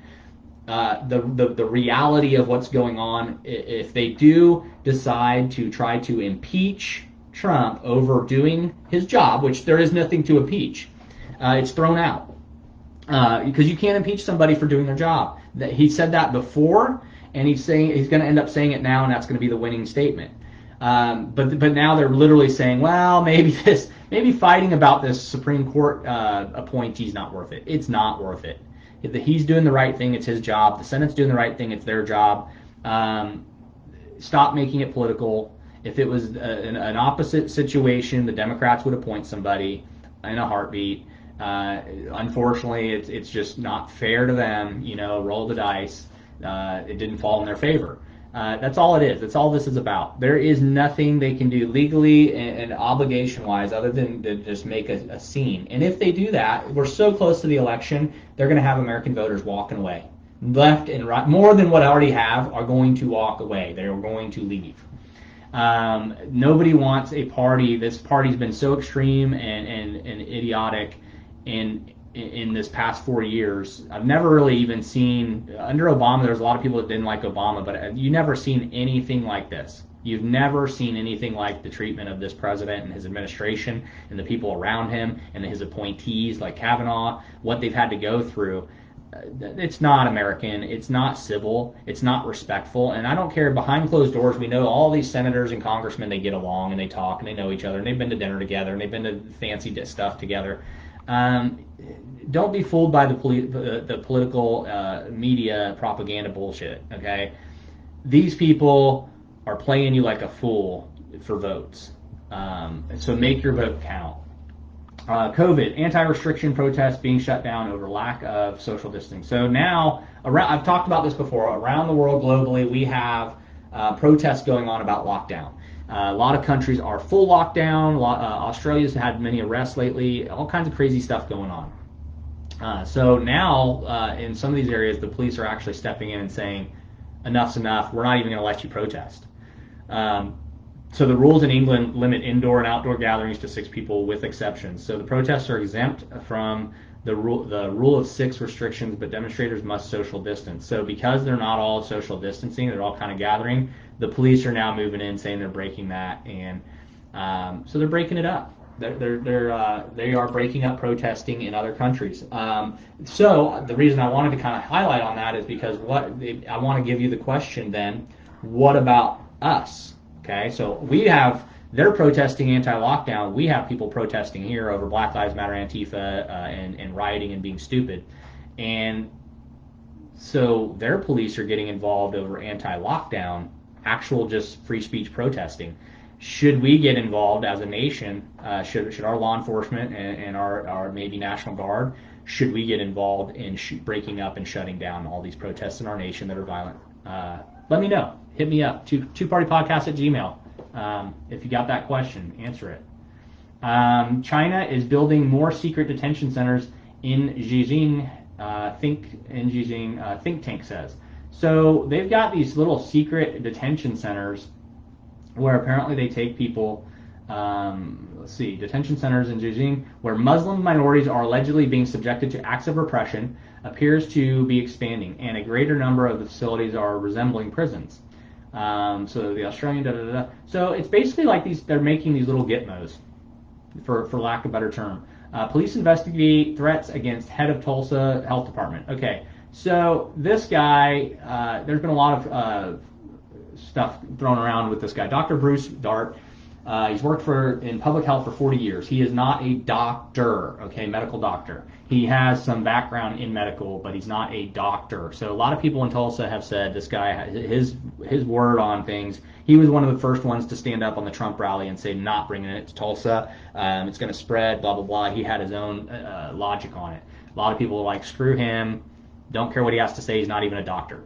the reality of what's going on. If they do decide to try to impeach Trump over doing his job, which there is nothing to impeach, it's thrown out because you can't impeach somebody for doing their job. He said that before, and he's going to end up saying it now, and that's going to be the winning statement. But now they're literally saying, well, maybe fighting about this Supreme Court appointee is not worth it. It's not worth it. If he's doing the right thing, it's his job. The Senate's doing the right thing, it's their job. Stop making it political. If it was an opposite situation, the Democrats would appoint somebody in a heartbeat. Unfortunately, it's just not fair to them. Roll the dice. It didn't fall in their favor. That's all it is. That's all this is about. There is nothing they can do legally and obligation-wise other than to just make a scene. And if they do that, we're so close to the election, they're going to have American voters walking away. Left and right, more than what I already have, are going to walk away. They're going to leave. Nobody wants a party. This party's been so extreme and idiotic in this past 4 years. I've never really even seen, under Obama, there's a lot of people that didn't like Obama, but you've never seen anything like this. You've never seen anything like the treatment of this president and his administration and the people around him and his appointees like Kavanaugh, what they've had to go through. It's not American, it's not civil, it's not respectful, and I don't care. Behind closed doors, we know all these senators and congressmen, they get along and they talk and they know each other and they've been to dinner together and they've been to fancy stuff together. Don't be fooled by the political media propaganda bullshit, okay? These people are playing you like a fool for votes. So make your vote count. COVID, anti-restriction protests being shut down over lack of social distancing. So now, I've talked about this before, around the world globally, we have protests going on about lockdown. A lot of countries are full lockdown. Australia's had many arrests lately, all kinds of crazy stuff going on. So now, in some of these areas, the police are actually stepping in and saying, enough's enough, we're not even going to let you protest. So the rules in England limit indoor and outdoor gatherings to 6 people with exceptions. So the protests are exempt from the rule of 6 restrictions, but demonstrators must social distance. So because they're not all social distancing, they're all kind of gathering, the police are now moving in saying they're breaking that, and so they're breaking it up. They are breaking up protesting in other countries. So the reason I wanted to kind of highlight on that is because I want to give you the question then, what about us? Okay, so they're protesting anti-lockdown. We have people protesting here over Black Lives Matter, Antifa, and rioting and being stupid. And so their police are getting involved over anti-lockdown, actual just free speech protesting. Should we get involved as a nation? Should our law enforcement and our maybe National Guard, should we get involved in breaking up and shutting down all these protests in our nation that are violent? Let me know. Hit me up. twopartypodcast@gmail.com. If you got that question, answer it. China is building more secret detention centers in Beijing. Think tank says. So they've got these little secret detention centers where apparently they take people. Detention centers in Beijing where Muslim minorities are allegedly being subjected to acts of repression appears to be expanding, and a greater number of the facilities are resembling prisons. So the Australian So it's basically like they're making these little gitmos, for lack of a better term. Police investigate threats against head of Tulsa Health Department. Okay, so this guy, there's been a lot of stuff thrown around with this guy, Dr. Bruce Dart. He's worked in public health for 40 years. He is not a doctor, okay, medical doctor. He has some background in medical, but he's not a doctor. So a lot of people in Tulsa have said this guy, his word on things. He was one of the first ones to stand up on the Trump rally and say, not bringing it to Tulsa. It's going to spread, blah, blah, blah. He had his own logic on it. A lot of people are like, screw him. Don't care what he has to say. He's not even a doctor.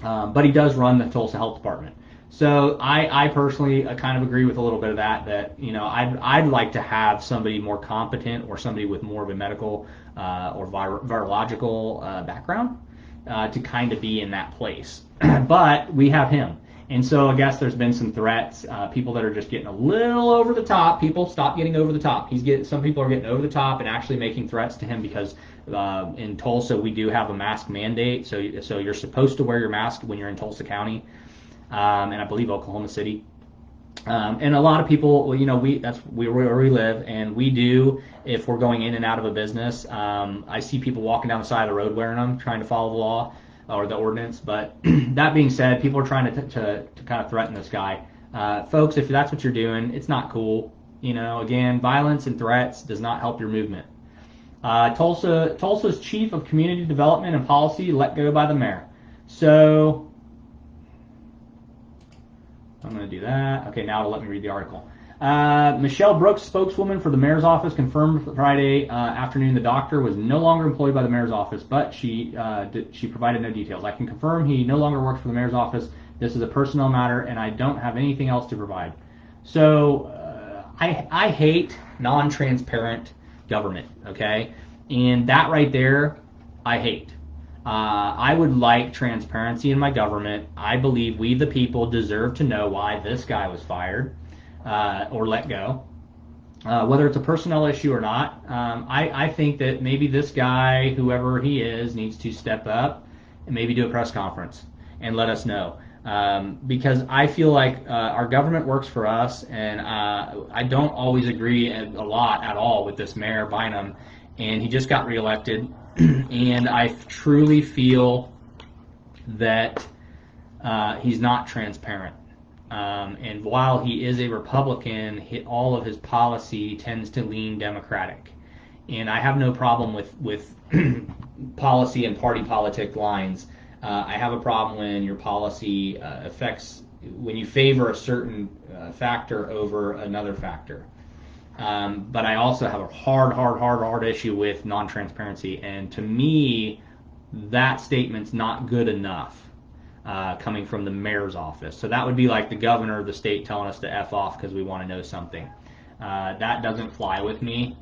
But he does run the Tulsa Health Department. So I personally kind of agree with a little bit of that I'd like to have somebody more competent or somebody with more of a medical or virological background to kind of be in that place. But we have him. And so I guess there's been some threats, people that are just getting a little over the top. People, stop getting over the top. Some people are getting over the top and actually making threats to him because in Tulsa we do have a mask mandate. So you're supposed to wear your mask when you're in Tulsa County, and I believe Oklahoma City. And a lot of people, that's where we live, and we do, if we're going in and out of a business, I see people walking down the side of the road wearing them, trying to follow the law or the ordinance. But that being said, people are trying to kind of threaten this guy. Folks, if that's what you're doing, it's not cool. Again, violence and threats does not help your movement. Tulsa's chief of community development and policy let go by the mayor. So I'm going to do that. Okay, now it'll let me read the article. Michelle Brooks, spokeswoman for the mayor's office, confirmed Friday afternoon the doctor was no longer employed by the mayor's office, but she provided no details. I can confirm he no longer works for the mayor's office. This is a personnel matter, and I don't have anything else to provide. So I hate non-transparent government, okay? And that right there, I hate. I would like transparency in my government. I believe we, the people, deserve to know why this guy was fired or let go, whether it's a personnel issue or not. I think that maybe this guy, whoever he is, needs to step up and maybe do a press conference and let us know. Because I feel like our government works for us, and I don't always agree a lot at all with this mayor Bynum, and he just got reelected. And I truly feel that he's not transparent. And while he is a Republican, all of his policy tends to lean Democratic. And I have no problem with policy and party politic lines. I have a problem when your policy when you favor a certain factor over another factor. But I also have a hard issue with non-transparency, and to me, that statement's not good enough coming from the mayor's office. So that would be like the governor of the state telling us to F off because we want to know something. That doesn't fly with me.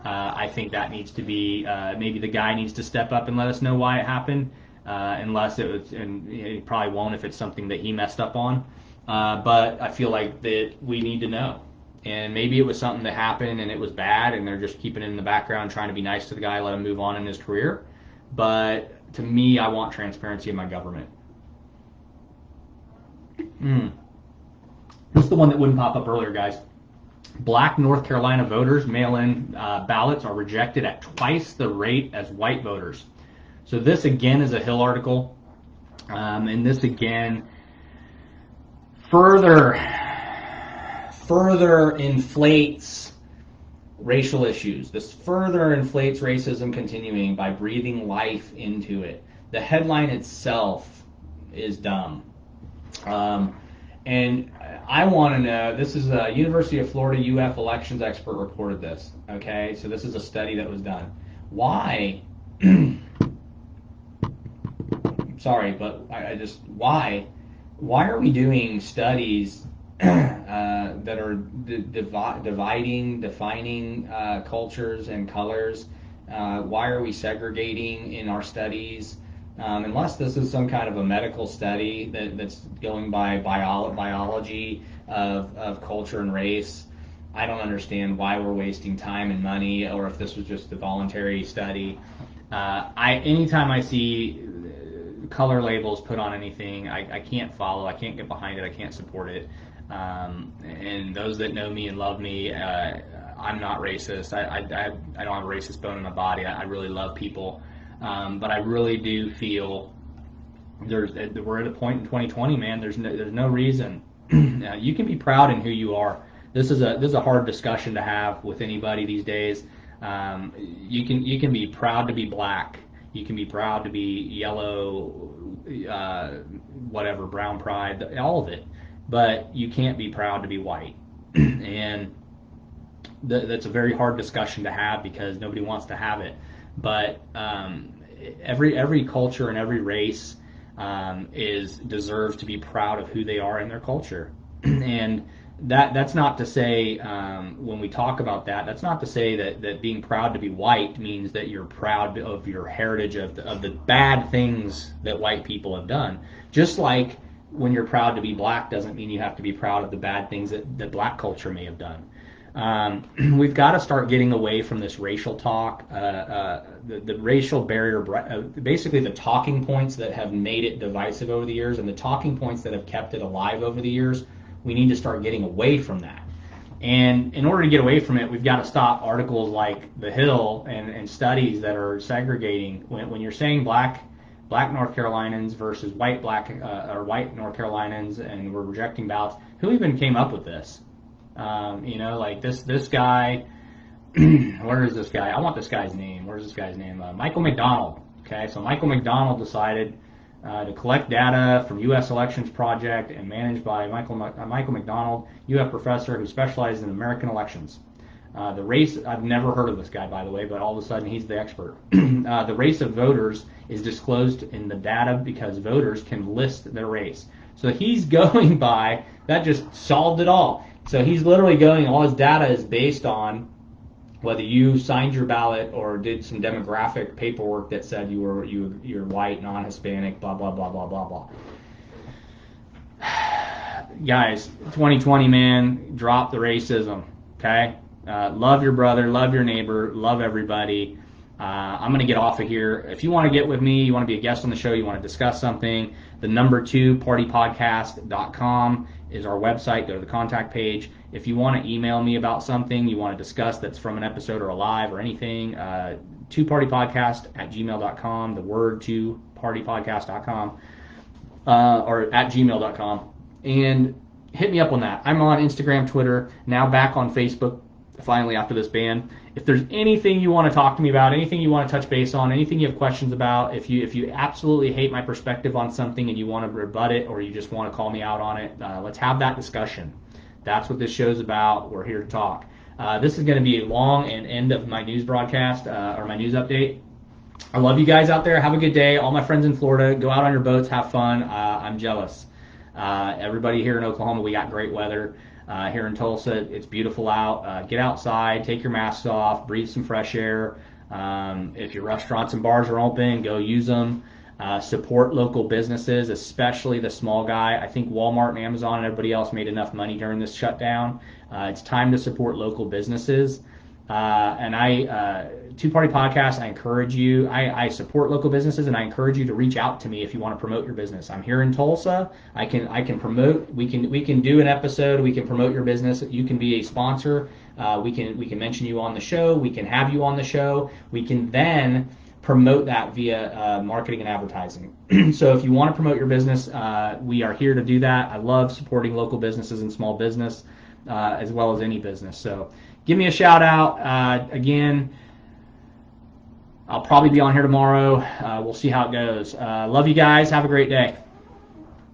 I think that needs to be, maybe the guy needs to step up and let us know why it happened, unless it was, and he probably won't if it's something that he messed up on. But I feel like that we need to know. And maybe it was something that happened and it was bad and they're just keeping it in the background, trying to be nice to the guy, let him move on in his career. But to me, I want transparency in my government. This is the one that wouldn't pop up earlier, guys. Black North Carolina voters' mail-in ballots are rejected at twice the rate as white voters. So this again is a Hill article. And this again further inflates racial issues. This further inflates racism continuing by breathing life into it. The headline itself is dumb. And I want to know, this is a University of Florida UF elections expert reported this, okay? So this is a study that was done. Why? Sorry, but why are we doing studies that are defining cultures and colors? Why are we segregating in our studies? Unless this is some kind of a medical study that's going by biology of culture and race, I don't understand why we're wasting time and money, or if this was just a voluntary study. Anytime I see color labels put on anything, I can't follow, I can't get behind it, I can't support it. And those that know me and love me, I'm not racist. I don't have a racist bone in my body. I really love people. But I really do feel we're at a point in 2020, man. There's no reason. You can be proud in who you are. This is a hard discussion to have with anybody these days. You can be proud to be black. You can be proud to be yellow, whatever, brown pride, all of it. But you can't be proud to be white. And that's a very hard discussion to have because nobody wants to have it. But every culture and every race deserves to be proud of who they are in their culture. And that's not to say, when we talk about that's not to say that being proud to be white means that you're proud of your heritage of the bad things that white people have done. Just like when you're proud to be black doesn't mean you have to be proud of the bad things that black culture may have done. We've got to start getting away from this racial talk, the racial barrier, basically the talking points that have made it divisive over the years and the talking points that have kept it alive over the years. We need to start getting away from that. And in order to get away from it, we've got to stop articles like The Hill and studies that are segregating. When you're saying black North Carolinians versus white North Carolinians, and we're rejecting ballots, who even came up with this? Like this guy, where is this guy? I want this guy's name. Where's this guy's name? Michael McDonald. Okay, so Michael McDonald decided to collect data from U.S. Elections Project and managed by Michael McDonald, UF professor who specializes in American elections. The race, I've never heard of this guy, by the way, but all of a sudden he's the expert. The race of voters is disclosed in the data because voters can list their race. So he's going by, that just solved it all. So he's literally going, all his data is based on whether you signed your ballot or did some demographic paperwork that said you're white, non-Hispanic, blah, blah, blah, blah, blah, blah. Guys, 2020, man, drop the racism, okay? Love your brother, love your neighbor, love everybody. I'm going to get off of here. If you want to get with me, you want to be a guest on the show, you want to discuss something, the number 2 partypodcast.com is our website. Go to the contact page. If you want to email me about something you want to discuss that's from an episode or a live or anything, 2partypodcast@gmail.com, the word 2partypodcast.com, or at gmail.com. And hit me up on that. I'm on Instagram, Twitter, now back on Facebook, finally after this ban. If there's anything you want to talk to me about, anything you want to touch base on, anything you have questions about, if you absolutely hate my perspective on something and you want to rebut it or you just want to call me out on it, let's have that discussion. That's what this show's about. We're here to talk. This is going to be a long end of my news broadcast or my news update. I love you guys out there. Have a good day. All my friends in Florida, go out on your boats, have fun. I'm jealous. Everybody here in Oklahoma, we got great weather. Here in Tulsa, it's beautiful out. Get outside, take your masks off, breathe some fresh air. If your restaurants and bars are open, go use them. Support local businesses, especially the small guy. I think Walmart and Amazon and everybody else made enough money during this shutdown. It's time to support local businesses. And 2Party Podcast, I encourage you. I support local businesses, and I encourage you to reach out to me if you want to promote your business. I'm here in Tulsa. I can promote. We can do an episode. We can promote your business. You can be a sponsor. We can mention you on the show. We can have you on the show. We can then promote that via marketing and advertising. So if you want to promote your business, we are here to do that. I love supporting local businesses and small business as well as any business. So give me a shout out. Again, I'll probably be on here tomorrow. We'll see how it goes. Love you guys. Have a great day.